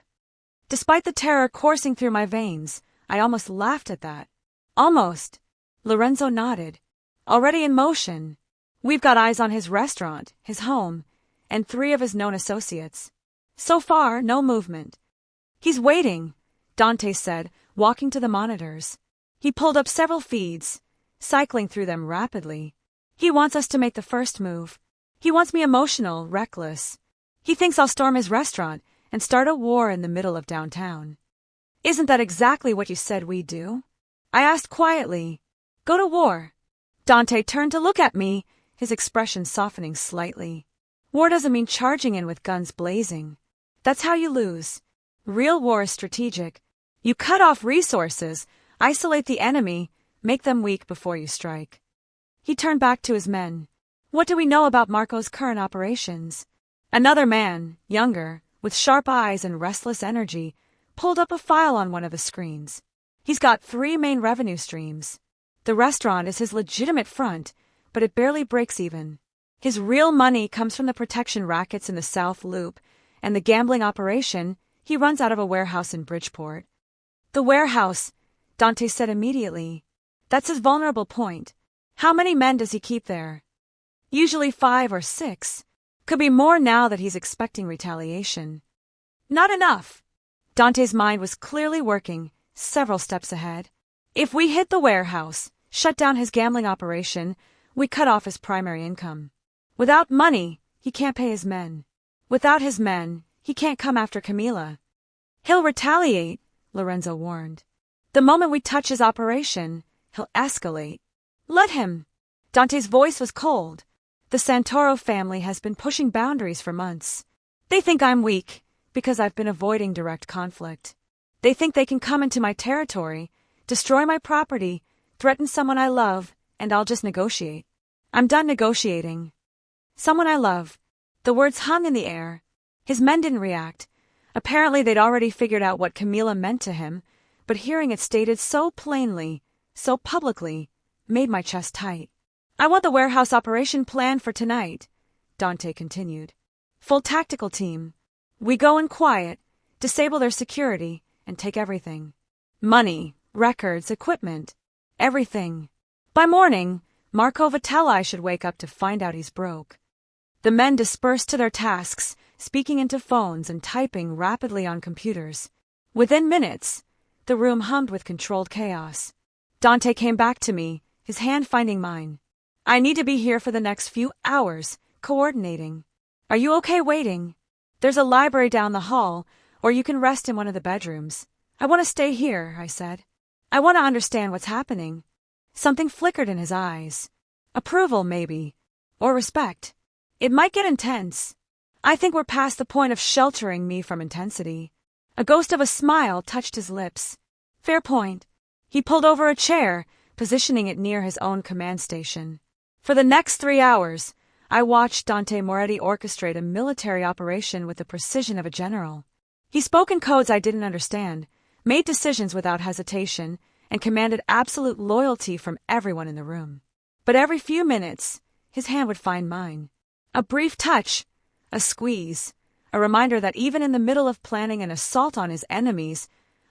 Despite the terror coursing through my veins, I almost laughed at that. Almost. Lorenzo nodded. Already in motion. We've got eyes on his restaurant, his home, and 3 of his known associates. So far, no movement. He's waiting, Dante said, walking to the monitors. He pulled up several feeds, cycling through them rapidly. He wants us to make the first move. He wants me emotional, reckless. He thinks I'll storm his restaurant and start a war in the middle of downtown. Isn't that exactly what you said we'd do? I asked quietly. Go to war. Dante turned to look at me, his expression softening slightly. War doesn't mean charging in with guns blazing. That's how you lose. Real war is strategic. You cut off resources, isolate the enemy, make them weak before you strike. He turned back to his men. What do we know about Marco's current operations? Another man, younger, with sharp eyes and restless energy, pulled up a file on one of the screens. He's got 3 main revenue streams. The restaurant is his legitimate front, but it barely breaks even. His real money comes from the protection rackets in the South Loop, and the gambling operation he runs out of a warehouse in Bridgeport. The warehouse, Dante said immediately. That's his vulnerable point. How many men does he keep there? Usually 5 or 6. Could be more now that he's expecting retaliation. Not enough. Dante's mind was clearly working, several steps ahead. If we hit the warehouse, shut down his gambling operation, we cut off his primary income. Without money, he can't pay his men. Without his men, he can't come after Camila. He'll retaliate, Lorenzo warned. The moment we touch his operation, he'll escalate. Let him. Dante's voice was cold. The Santoro family has been pushing boundaries for months. They think I'm weak, because I've been avoiding direct conflict. They think they can come into my territory, destroy my property, threaten someone I love, and I'll just negotiate. I'm done negotiating. Someone I love. The words hung in the air. His men didn't react. Apparently they'd already figured out what Camila meant to him, but hearing it stated so plainly, so publicly, made my chest tight. I want the warehouse operation planned for tonight, Dante continued. Full tactical team. We go in quiet, disable their security, and take everything. Money, records, equipment. Everything. By morning, Marco Vitelli should wake up to find out he's broke. The men dispersed to their tasks, speaking into phones and typing rapidly on computers. Within minutes, the room hummed with controlled chaos. Dante came back to me, his hand finding mine. I need to be here for the next few hours, coordinating. Are you okay waiting? There's a library down the hall, or you can rest in one of the bedrooms. I want to stay here, I said. I want to understand what's happening. Something flickered in his eyes. Approval, maybe. Or respect. It might get intense. I think we're past the point of sheltering me from intensity. A ghost of a smile touched his lips. Fair point. He pulled over a chair, positioning it near his own command station. For the next 3 hours, I watched Dante Moretti orchestrate a military operation with the precision of a general. He spoke in codes I didn't understand, made decisions without hesitation, and commanded absolute loyalty from everyone in the room. But every few minutes, his hand would find mine. A brief touch, a squeeze, a reminder that even in the middle of planning an assault on his enemies,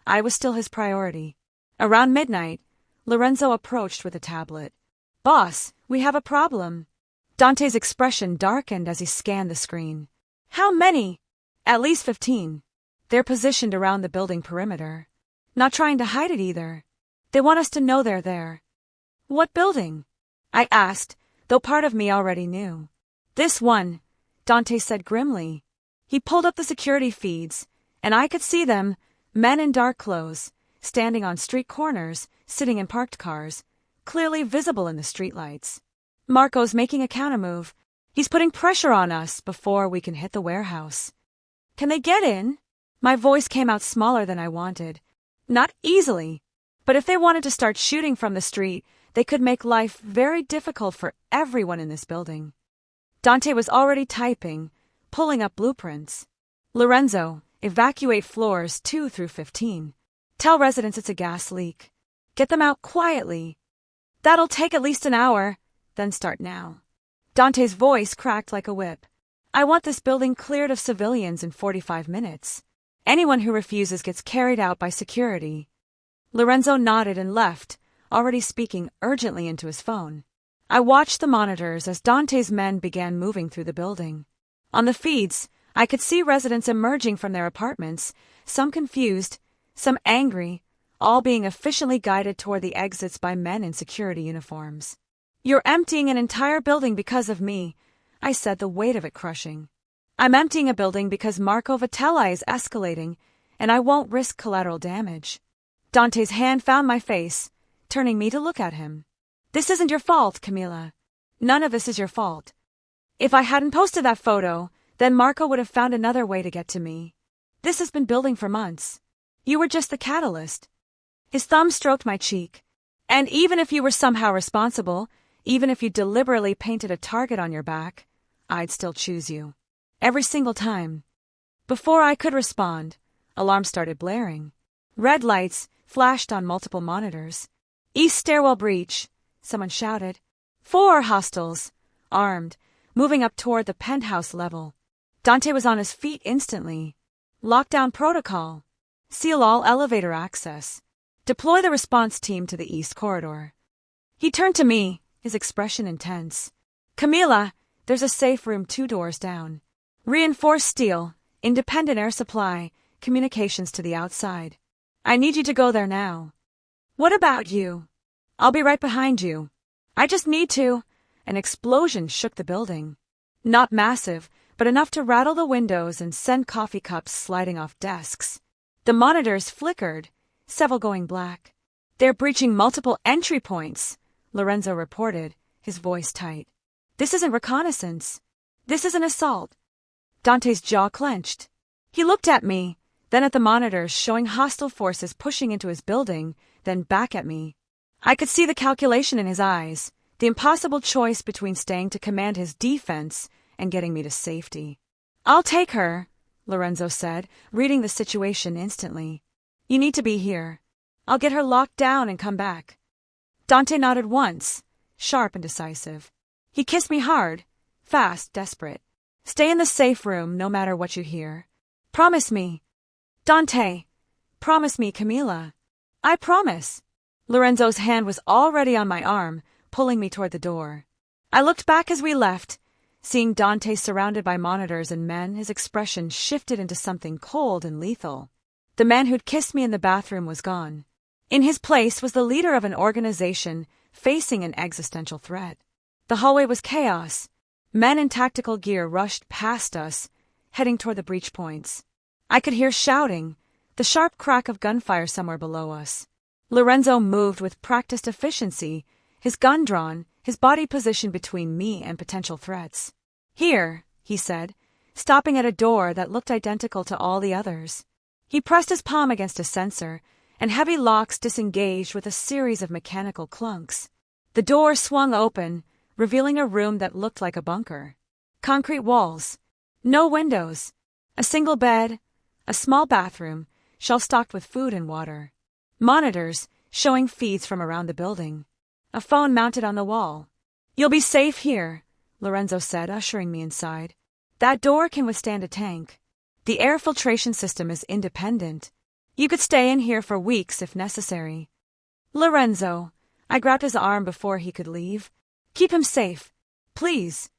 I was still his priority. Around midnight, Lorenzo approached with a tablet. Boss, we have a problem. Dante's expression darkened as he scanned the screen. How many? At least 15. They're positioned around the building perimeter. Not trying to hide it either. They want us to know they're there. What building? I asked, though part of me already knew. This one, Dante said grimly. He pulled up the security feeds, and I could see them, men in dark clothes, standing on street corners, sitting in parked cars, clearly visible in the streetlights. Marco's making a countermove. He's putting pressure on us before we can hit the warehouse. Can they get in? My voice came out smaller than I wanted. Not easily. But if they wanted to start shooting from the street, they could make life very difficult for everyone in this building. Dante was already typing, pulling up blueprints. Lorenzo, evacuate floors 2 through 15. Tell residents it's a gas leak. Get them out quietly. That'll take at least an hour, then start now. Dante's voice cracked like a whip. I want this building cleared of civilians in 45 minutes. Anyone who refuses gets carried out by security. Lorenzo nodded and left, already speaking urgently into his phone. I watched the monitors as Dante's men began moving through the building. On the feeds, I could see residents emerging from their apartments, some confused, some angry, all being efficiently guided toward the exits by men in security uniforms. "You're emptying an entire building because of me," I said, the weight of it crushing. "I'm emptying a building because Marco Vitelli is escalating, and I won't risk collateral damage." Dante's hand found my face, turning me to look at him. "This isn't your fault, Camila. None of this is your fault. If I hadn't posted that photo, then Marco would have found another way to get to me. This has been building for months. You were just the catalyst." His thumb stroked my cheek. "And even if you were somehow responsible, even if you deliberately painted a target on your back, I'd still choose you. Every single time." Before I could respond, alarms started blaring. Red lights flashed on multiple monitors. "East stairwell breach," someone shouted. 4 hostiles, armed, moving up toward the penthouse level. Dante was on his feet instantly. "Lockdown protocol. Seal all elevator access. Deploy the response team to the east corridor." He turned to me, his expression intense. "Camila, there's a safe room 2 doors down. Reinforced steel, independent air supply, communications to the outside. I need you to go there now." "What about you?" "I'll be right behind you." "I just need to." An explosion shook the building. Not massive, but enough to rattle the windows and send coffee cups sliding off desks. The monitors flickered, several going black. "They're breaching multiple entry points," Lorenzo reported, his voice tight. "This isn't reconnaissance. This is an assault." Dante's jaw clenched. He looked at me, then at the monitors showing hostile forces pushing into his building, then back at me. I could see the calculation in his eyes, the impossible choice between staying to command his defense and getting me to safety. "I'll take her," Lorenzo said, reading the situation instantly. "You need to be here. I'll get her locked down and come back." Dante nodded once, sharp and decisive. He kissed me hard, fast, desperate. "Stay in the safe room no matter what you hear. Promise me." "Dante, promise me, Camila." "I promise." Lorenzo's hand was already on my arm, pulling me toward the door. I looked back as we left. Seeing Dante surrounded by monitors and men, his expression shifted into something cold and lethal. The man who'd kissed me in the bathroom was gone. In his place was the leader of an organization facing an existential threat. The hallway was chaos. Men in tactical gear rushed past us, heading toward the breach points. I could hear shouting, the sharp crack of gunfire somewhere below us. Lorenzo moved with practiced efficiency, his gun drawn, his body positioned between me and potential threats. "Here," he said, stopping at a door that looked identical to all the others. He pressed his palm against a sensor, and heavy locks disengaged with a series of mechanical clunks. The door swung open, revealing a room that looked like a bunker. Concrete walls, no windows, a single bed, a small bathroom, shelf-stocked with food and water. Monitors showing feeds from around the building. A phone mounted on the wall. "You'll be safe here," Lorenzo said, ushering me inside. "That door can withstand a tank. The air filtration system is independent. You could stay in here for weeks if necessary." "Lorenzo," I grabbed his arm before he could leave. "Keep him safe, please."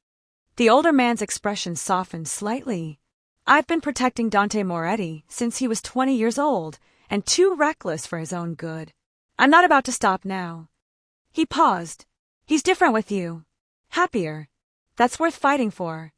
The older man's expression softened slightly. "I've been protecting Dante Moretti since he was 20 years old and too reckless for his own good. I'm not about to stop now." He paused. "He's different with you. Happier. That's worth fighting for."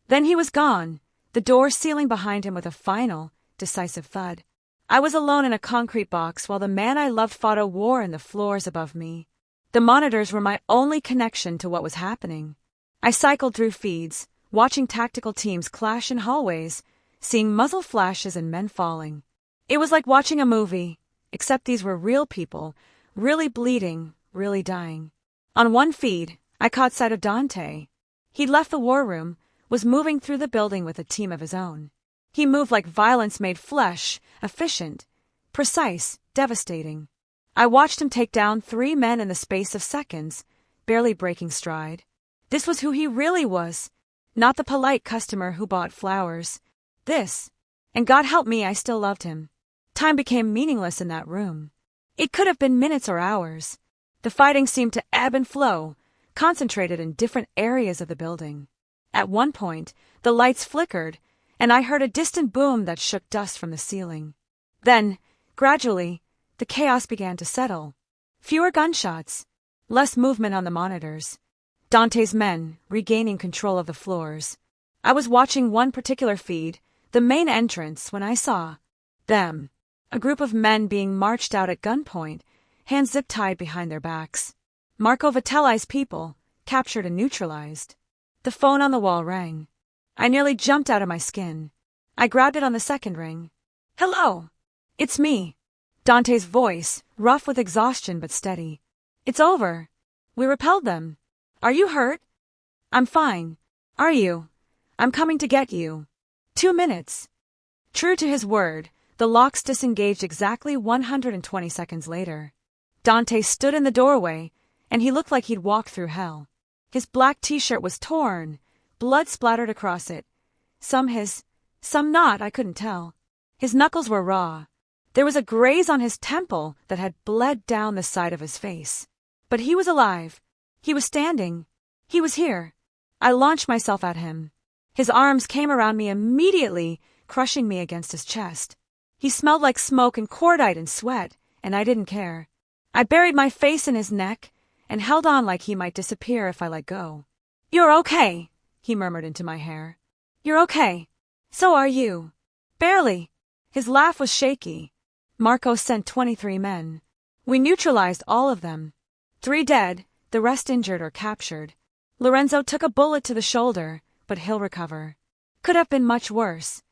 Then he was gone, the door sealing behind him with a final, decisive thud. I was alone in a concrete box while the man I loved fought a war in the floors above me. The monitors were my only connection to what was happening. I cycled through feeds, watching tactical teams clash in hallways, seeing muzzle flashes and men falling. It was like watching a movie, except these were real people, really bleeding, really dying. On one feed, I caught sight of Dante. He'd left the war room, was moving through the building with a team of his own. He moved like violence made flesh, efficient, precise, devastating. I watched him take down 3 men in the space of seconds, barely breaking stride. This was who he really was, Not the polite customer who bought flowers. This. And God help me, I still loved him. Time became meaningless in that room. It could have been minutes or hours. The fighting seemed to ebb and flow, concentrated in different areas of the building. At one point, the lights flickered, and I heard a distant boom that shook dust from the ceiling. Then, gradually, the chaos began to settle. Fewer gunshots, less movement on the monitors. Dante's men regaining control of the floors. I was watching one particular feed, the main entrance, when I saw them. A group of men being marched out at gunpoint, hands zip-tied behind their backs. Marco Vitelli's people, captured and neutralized. The phone on the wall rang. I nearly jumped out of my skin. I grabbed it on the second ring. "Hello! It's me." Dante's voice, rough with exhaustion but steady. "It's over. We repelled them. Are you hurt?" "I'm fine. Are you?" "I'm coming to get you." 2 minutes. True to his word, the locks disengaged exactly 120 seconds later. Dante stood in the doorway, and he looked like he'd walked through hell. His black t-shirt was torn, blood splattered across it. Some his, some not, I couldn't tell. His knuckles were raw. There was a graze on his temple that had bled down the side of his face. But he was alive. He was standing. He was here. I launched myself at him. His arms came around me immediately, crushing me against his chest. He smelled like smoke and cordite and sweat, and I didn't care. I buried my face in his neck and held on like he might disappear if I let go. "You're okay," he murmured into my hair. "You're okay. So are you." "Barely." His laugh was shaky. Marco sent 23 men. We neutralized all of them. 3 dead, the rest injured or captured. Lorenzo took a bullet to the shoulder, but he'll recover. Could have been much worse.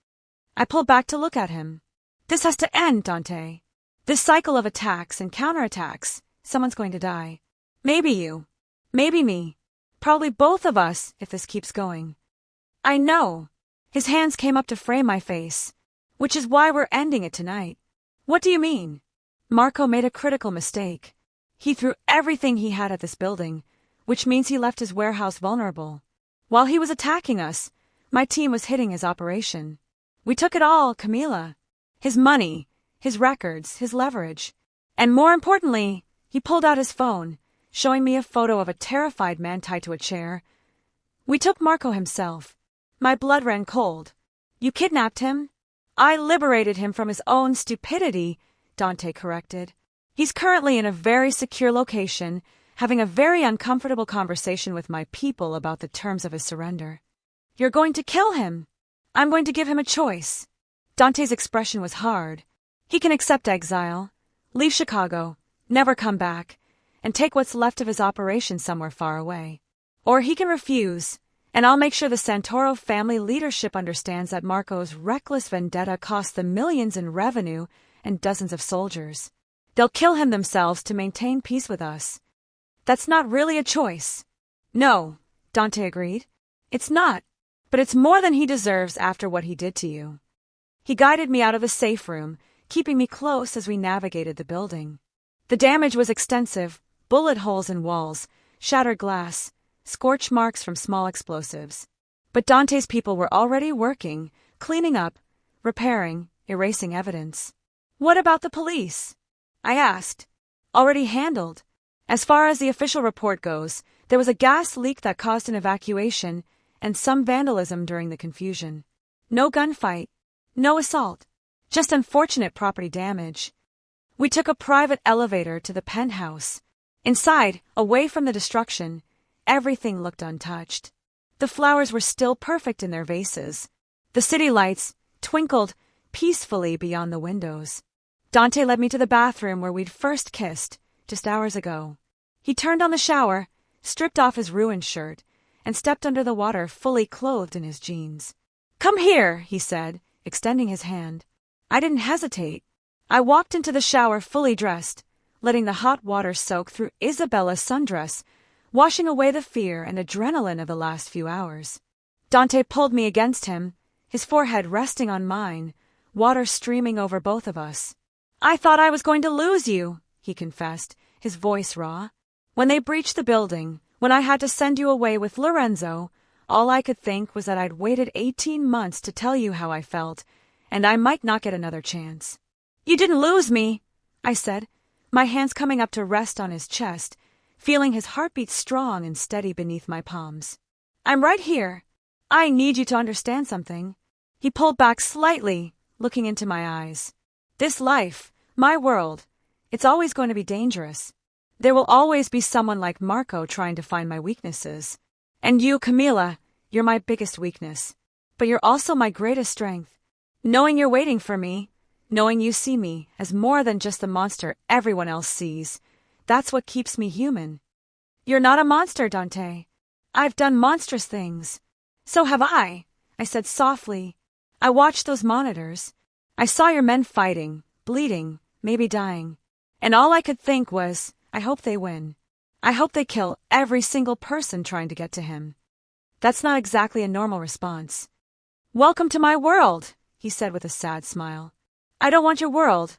I pulled back to look at him. "This has to end, Dante. This cycle of attacks and counterattacks. Someone's going to die. Maybe you. Maybe me. Probably both of us if this keeps going." "I know." His hands came up to frame my face. "Which is why we're ending it tonight." "What do you mean?" Marco made a critical mistake. He threw everything he had at this building, which means he left his warehouse vulnerable. While he was attacking us, my team was hitting his operation. We took it all, Camila. His money, his records, his leverage. And more importantly, he pulled out his phone, showing me a photo of a terrified man tied to a chair. We took Marco himself. My blood ran cold. "You kidnapped him?" "I liberated him from his own stupidity," Dante corrected. "He's currently in a very secure location, having a very uncomfortable conversation with my people about the terms of his surrender." "You're going to kill him." "I'm going to give him a choice." Dante's expression was hard. He can accept exile, leave Chicago, never come back, and take what's left of his operation somewhere far away. Or he can refuse, and I'll make sure the Santoro family leadership understands that Marco's reckless vendetta cost them millions in revenue and dozens of soldiers. They'll kill him themselves to maintain peace with us. "That's not really a choice." "No," Dante agreed. "It's not, but it's more than he deserves after what he did to you." He guided me out of the safe room, keeping me close as we navigated the building. The damage was extensive, bullet holes in walls, shattered glass, scorch marks from small explosives. But Dante's people were already working, cleaning up, repairing, erasing evidence. "What about the police?" I asked. "Already handled. As far as the official report goes, there was a gas leak that caused an evacuation and some vandalism during the confusion. No gunfight, no assault, just unfortunate property damage." We took a private elevator to the penthouse. Inside, away from the destruction, everything looked untouched. The flowers were still perfect in their vases. The city lights twinkled peacefully beyond the windows. Dante led me to the bathroom where we'd first kissed, just hours ago. He turned on the shower, stripped off his ruined shirt, and stepped under the water fully clothed in his jeans. "Come here," he said, extending his hand. I didn't hesitate. I walked into the shower fully dressed, letting the hot water soak through Isabella's sundress, washing away the fear and adrenaline of the last few hours. Dante pulled me against him, his forehead resting on mine, water streaming over both of us. "I thought I was going to lose you," he confessed, his voice raw. "When they breached the building, when I had to send you away with Lorenzo, All I could think was that I'd waited 18 months to tell you how I felt, and I might not get another chance. You didn't lose me, I said, my hands coming up to rest on his chest, feeling his heartbeat strong and steady beneath my palms. I'm right here. I need you to understand something. He pulled back slightly, looking into my eyes. This life, my world, it's always going to be dangerous. There will always be someone like Marco trying to find my weaknesses. And you, Camila, you're my biggest weakness. But you're also my greatest strength. Knowing you're waiting for me, knowing you see me as more than just the monster everyone else sees, that's what keeps me human. You're not a monster, Dante. I've done monstrous things. So have I said softly. I watched those monitors. I saw your men fighting, bleeding, maybe dying. And all I could think was, I hope they win. I hope they kill every single person trying to get to him. That's not exactly a normal response. Welcome to my world, he said with a sad smile. I don't want your world,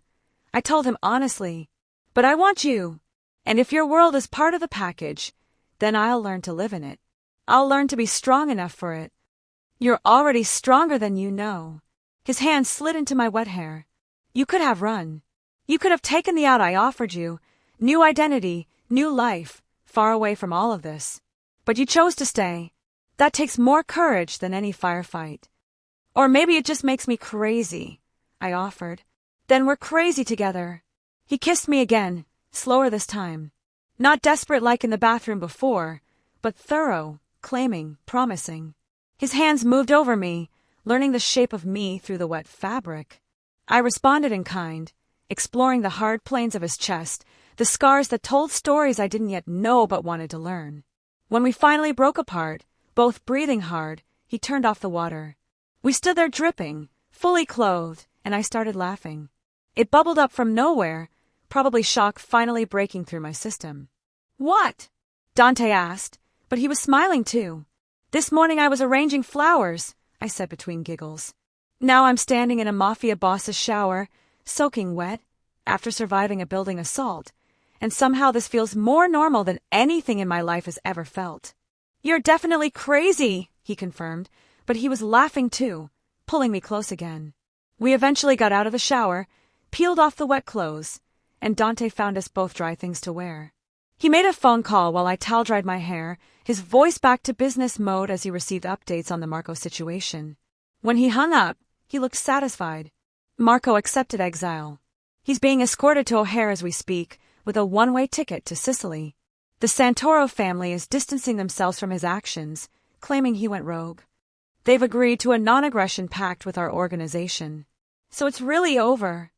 I told him honestly, but I want you. And if your world is part of the package, then I'll learn to live in it. I'll learn to be strong enough for it. You're already stronger than you know. His hand slid into my wet hair. You could have run. You could have taken the out I offered you. New identity, new life, far away from all of this. But you chose to stay. That takes more courage than any firefight. Or maybe it just makes me crazy, I offered. Then we're crazy together. He kissed me again, slower this time. Not desperate like in the bathroom before, but thorough, claiming, promising. His hands moved over me, learning the shape of me through the wet fabric. I responded in kind, exploring the hard planes of his chest, the scars that told stories I didn't yet know but wanted to learn. When we finally broke apart, both breathing hard, he turned off the water. We stood there dripping, fully clothed, and I started laughing. It bubbled up from nowhere, probably shock finally breaking through my system. What? Dante asked, but he was smiling too. This morning I was arranging flowers, I said between giggles. Now I'm standing in a Mafia boss's shower, soaking wet, after surviving a building assault, and somehow this feels more normal than anything in my life has ever felt. You're definitely crazy, he confirmed, but he was laughing too, pulling me close again. We eventually got out of the shower, peeled off the wet clothes, and Dante found us both dry things to wear. He made a phone call while I towel-dried my hair, his voice back to business mode as he received updates on the Marco situation. When he hung up, he looked satisfied. Marco accepted exile. He's being escorted to O'Hare as we speak, with a one-way ticket to Sicily. The Santoro family is distancing themselves from his actions, claiming he went rogue. They've agreed to a non-aggression pact with our organization. So it's really over.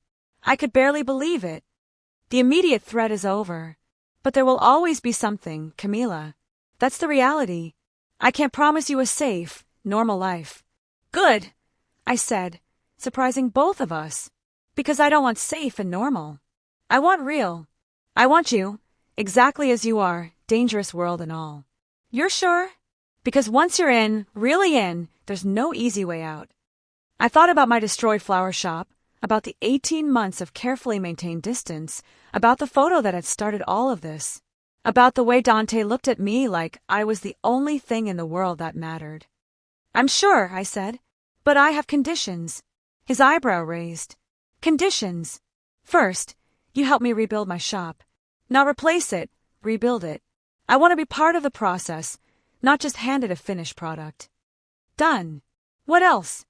I could barely believe it. The immediate threat is over. But there will always be something, Camila. That's the reality. I can't promise you a safe, normal life. Good, I said, surprising both of us. Because I don't want safe and normal. I want real. I want you, exactly as you are, dangerous world and all. You're sure? Because once you're in, really in, there's no easy way out. I thought about my destroyed flower shop, about the 18 months of carefully maintained distance, about the photo that had started all of this, about the way Dante looked at me like I was the only thing in the world that mattered. I'm sure, I said, but I have conditions. His eyebrow raised. Conditions. First, you help me rebuild my shop. Not replace it, rebuild it. I want to be part of the process, not just handed a finished product. Done. What else?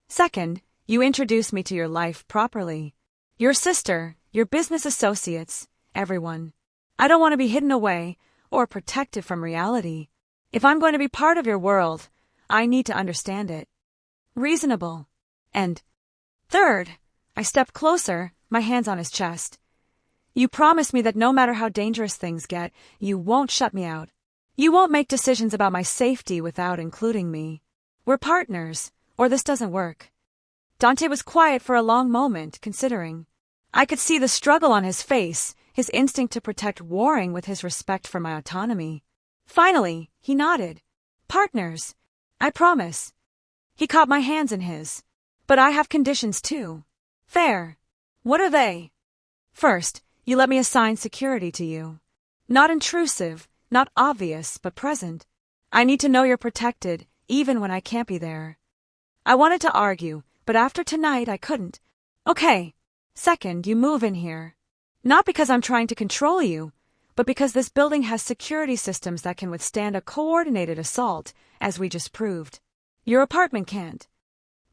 Second, you introduce me to your life properly. Your sister, your business associates, everyone. I don't want to be hidden away or protected from reality. If I'm going to be part of your world, I need to understand it. Reasonable. And third, I stepped closer, my hands on his chest. You promise me that no matter how dangerous things get, you won't shut me out. You won't make decisions about my safety without including me. We're partners, or this doesn't work. Dante was quiet for a long moment, considering. I could see the struggle on his face, his instinct to protect warring with his respect for my autonomy. Finally, he nodded. Partners. I promise. He caught my hands in his. But I have conditions too. Fair. What are they? First, you let me assign security to you. Not intrusive, not obvious, but present. I need to know you're protected, even when I can't be there. I wanted to argue, but after tonight I couldn't. Okay. Second, you move in here. Not because I'm trying to control you, but because this building has security systems that can withstand a coordinated assault, as we just proved. Your apartment can't.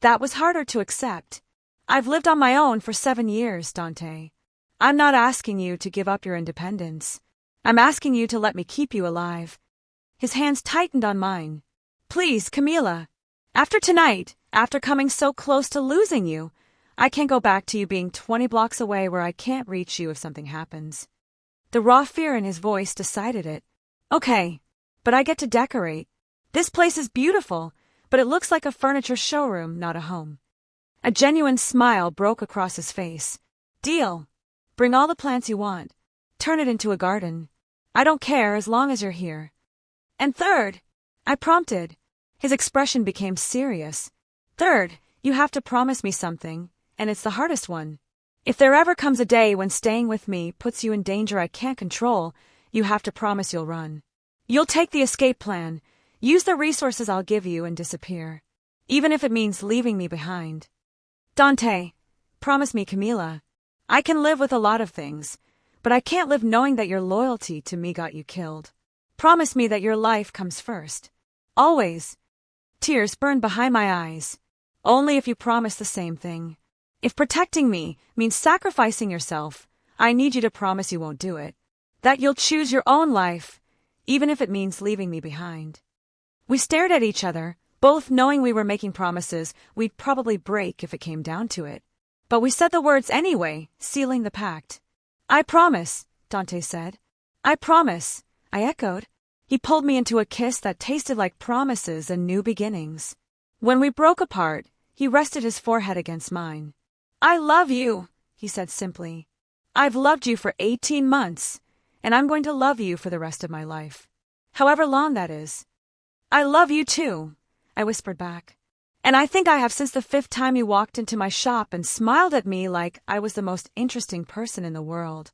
That was harder to accept. I've lived on my own for 7 years, Dante. I'm not asking you to give up your independence. I'm asking you to let me keep you alive. His hands tightened on mine. Please, Camila. After tonight, after coming so close to losing you, I can't go back to you being 20 blocks away where I can't reach you if something happens. The raw fear in his voice decided it. Okay, but I get to decorate. This place is beautiful, but it looks like a furniture showroom, not a home. A genuine smile broke across his face. Deal. Bring all the plants you want. Turn it into a garden. I don't care as long as you're here. And third, I prompted. His expression became serious. Third, you have to promise me something, and it's the hardest one. If there ever comes a day when staying with me puts you in danger I can't control, you have to promise you'll run. You'll take the escape plan, use the resources I'll give you and disappear, even if it means leaving me behind. Dante, promise me, Camila. I can live with a lot of things, but I can't live knowing that your loyalty to me got you killed. Promise me that your life comes first. Always. Tears burned behind my eyes. Only if you promise the same thing. If protecting me means sacrificing yourself, I need you to promise you won't do it. That you'll choose your own life, even if it means leaving me behind. We stared at each other, both knowing we were making promises we'd probably break if it came down to it. But we said the words anyway, sealing the pact. I promise, Dante said. I promise, I echoed. He pulled me into a kiss that tasted like promises and new beginnings. When we broke apart, he rested his forehead against mine. I love you, he said simply. I've loved you for 18 months, and I'm going to love you for the rest of my life. However long that is. I love you too, I whispered back. And I think I have since the 5th time you walked into my shop and smiled at me like I was the most interesting person in the world.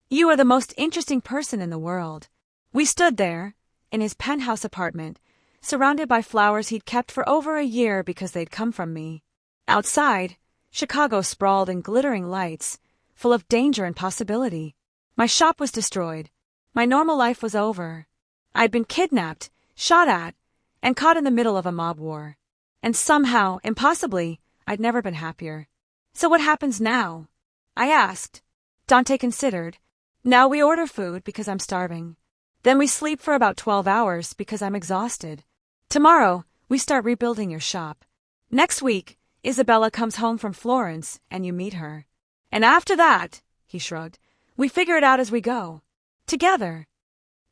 You are the most interesting person in the world. We stood there, in his penthouse apartment, surrounded by flowers he'd kept for over a year because they'd come from me. Outside, Chicago sprawled in glittering lights, full of danger and possibility. My shop was destroyed. My normal life was over. I'd been kidnapped, shot at, and caught in the middle of a mob war. And somehow, impossibly, I'd never been happier. So what happens now? I asked. Dante considered. Now we order food because I'm starving. Then we sleep for about 12 hours because I'm exhausted. Tomorrow, we start rebuilding your shop. Next week, Isabella comes home from Florence and you meet her. And after that, he shrugged, we figure it out as we go. Together.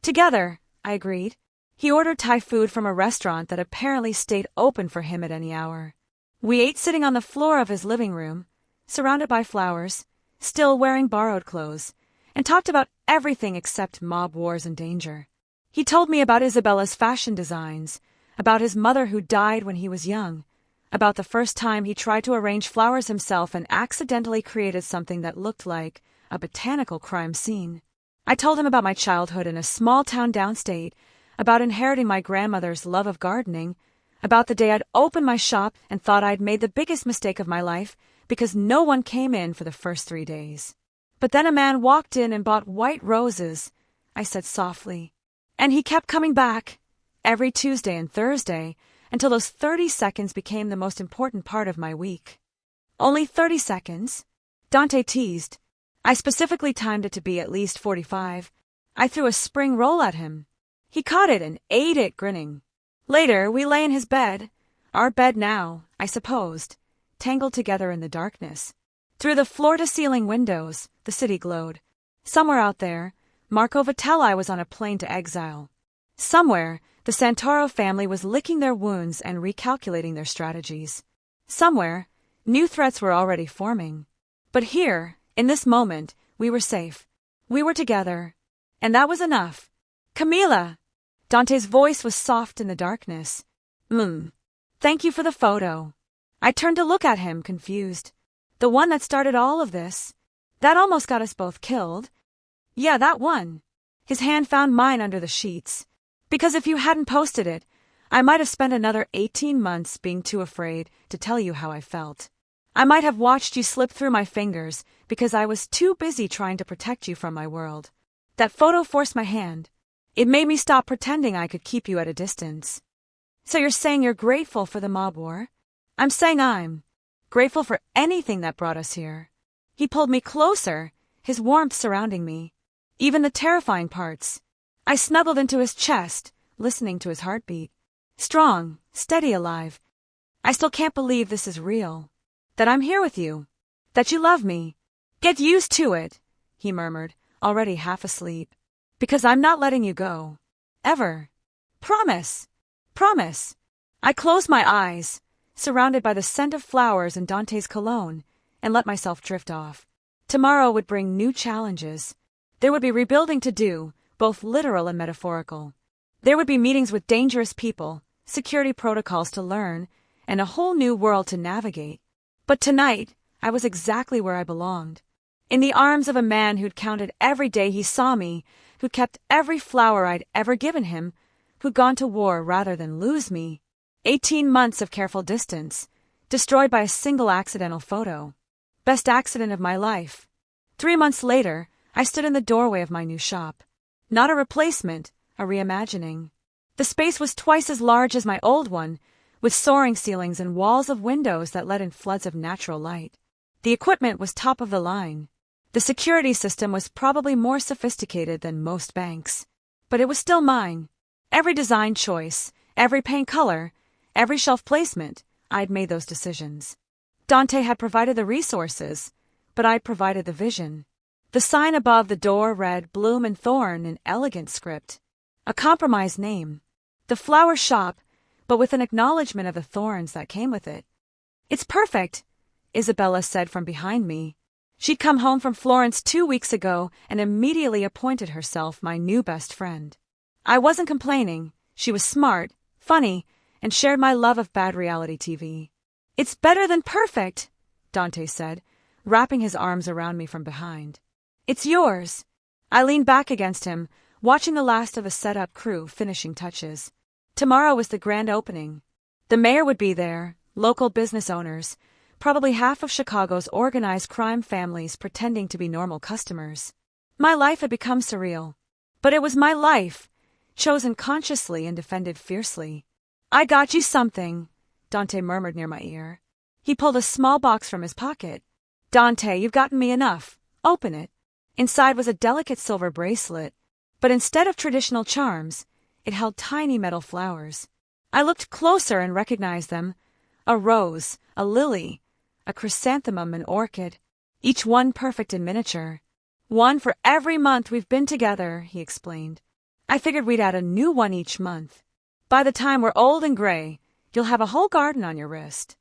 Together, I agreed. He ordered Thai food from a restaurant that apparently stayed open for him at any hour. We ate sitting on the floor of his living room, surrounded by flowers, still wearing borrowed clothes, and talked about everything except mob wars and danger. He told me about Isabella's fashion designs, about his mother who died when he was young, about the first time he tried to arrange flowers himself and accidentally created something that looked like a botanical crime scene. I told him about my childhood in a small town downstate, about inheriting my grandmother's love of gardening, about the day I'd opened my shop and thought I'd made the biggest mistake of my life because no one came in for the first 3 days. But then a man walked in and bought white roses, I said softly. And he kept coming back, every Tuesday and Thursday, until those 30 seconds became the most important part of my week. Only 30 seconds? Dante teased. I specifically timed it to be at least 45. I threw a spring roll at him. He caught it and ate it, grinning. Later, we lay in his bed, our bed now, I supposed, tangled together in the darkness. Through the floor-to-ceiling windows, the city glowed. Somewhere out there, Marco Vitelli was on a plane to exile. Somewhere, the Santoro family was licking their wounds and recalculating their strategies. Somewhere, new threats were already forming. But here, in this moment, we were safe. We were together. And that was enough. Camila! Dante's voice was soft in the darkness. Thank you for the photo. I turned to look at him, confused. The one that started all of this? That almost got us both killed. Yeah, that one. His hand found mine under the sheets. Because if you hadn't posted it, I might have spent another 18 months being too afraid to tell you how I felt. I might have watched you slip through my fingers because I was too busy trying to protect you from my world. That photo forced my hand. It made me stop pretending I could keep you at a distance. So you're saying you're grateful for the mob war? I'm saying I'm grateful for anything that brought us here. He pulled me closer, his warmth surrounding me. Even the terrifying parts. I snuggled into his chest, listening to his heartbeat. Strong, steady, alive. I still can't believe this is real. That I'm here with you. That you love me. Get used to it, he murmured, already half asleep. Because I'm not letting you go. Ever. Promise. Promise. I closed my eyes, surrounded by the scent of flowers and Dante's cologne, and let myself drift off. Tomorrow would bring new challenges. There would be rebuilding to do, both literal and metaphorical. There would be meetings with dangerous people, security protocols to learn, and a whole new world to navigate. But tonight, I was exactly where I belonged. In the arms of a man who'd counted every day he saw me, who'd kept every flower I'd ever given him, who'd gone to war rather than lose me. 18 months of careful distance, destroyed by a single accidental photo. Best accident of my life. 3 months later, I stood in the doorway of my new shop. Not a replacement, a reimagining. The space was twice as large as my old one, with soaring ceilings and walls of windows that let in floods of natural light. The equipment was top of the line. The security system was probably more sophisticated than most banks. But it was still mine. Every design choice, every paint color, every shelf placement, I'd made those decisions. Dante had provided the resources, but I'd provided the vision. The sign above the door read Bloom and Thorn in elegant script. A compromise name. The flower shop, but with an acknowledgement of the thorns that came with it. It's perfect, Isabella said from behind me. She'd come home from Florence 2 weeks ago and immediately appointed herself my new best friend. I wasn't complaining. She was smart, funny, and shared my love of bad reality TV. It's better than perfect, Dante said, wrapping his arms around me from behind. It's yours. I leaned back against him, watching the last of the setup crew finishing touches. Tomorrow was the grand opening. The mayor would be there, local business owners, probably half of Chicago's organized crime families pretending to be normal customers. My life had become surreal. But it was my life, chosen consciously and defended fiercely. I got you something, Dante murmured near my ear. He pulled a small box from his pocket. Dante, you've gotten me enough. Open it. Inside was a delicate silver bracelet, but instead of traditional charms, it held tiny metal flowers. I looked closer and recognized them. A rose, a lily, a chrysanthemum, an orchid, each one perfect in miniature. One for every month we've been together, he explained. I figured we'd add a new one each month. By the time we're old and gray, you'll have a whole garden on your wrist.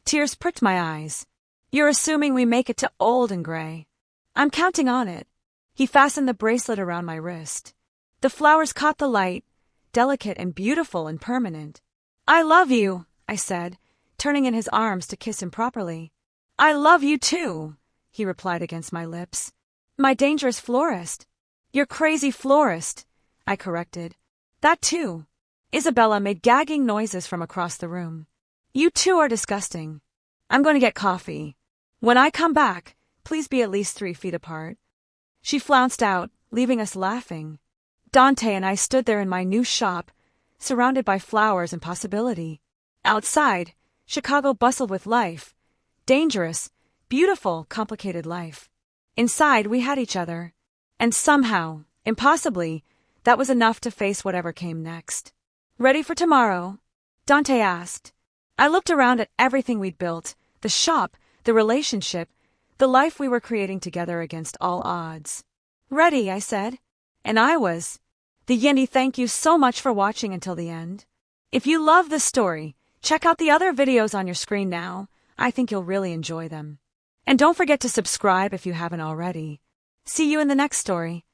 Tears pricked my eyes. You're assuming we make it to old and gray. I'm counting on it. He fastened the bracelet around my wrist. The flowers caught the light, delicate and beautiful and permanent. I love you, I said, turning in his arms to kiss him properly. I love you too, he replied against my lips. My dangerous florist. Your crazy florist, I corrected. That too. Isabella made gagging noises from across the room. You two are disgusting. I'm going to get coffee. When I come back, please be at least 3 feet apart. She flounced out, leaving us laughing. Dante and I stood there in my new shop, surrounded by flowers and possibility. Outside, Chicago bustled with life. Dangerous, beautiful, complicated life. Inside, we had each other. And somehow, impossibly, that was enough to face whatever came next. Ready for tomorrow? Dante asked. I looked around at everything we'd built, the shop, the relationship, the life we were creating together against all odds. Ready, I said. And I was. The Yindy, thank you so much for watching until the end. If you love this story, check out the other videos on your screen now. I think you'll really enjoy them. And don't forget to subscribe if you haven't already. See you in the next story.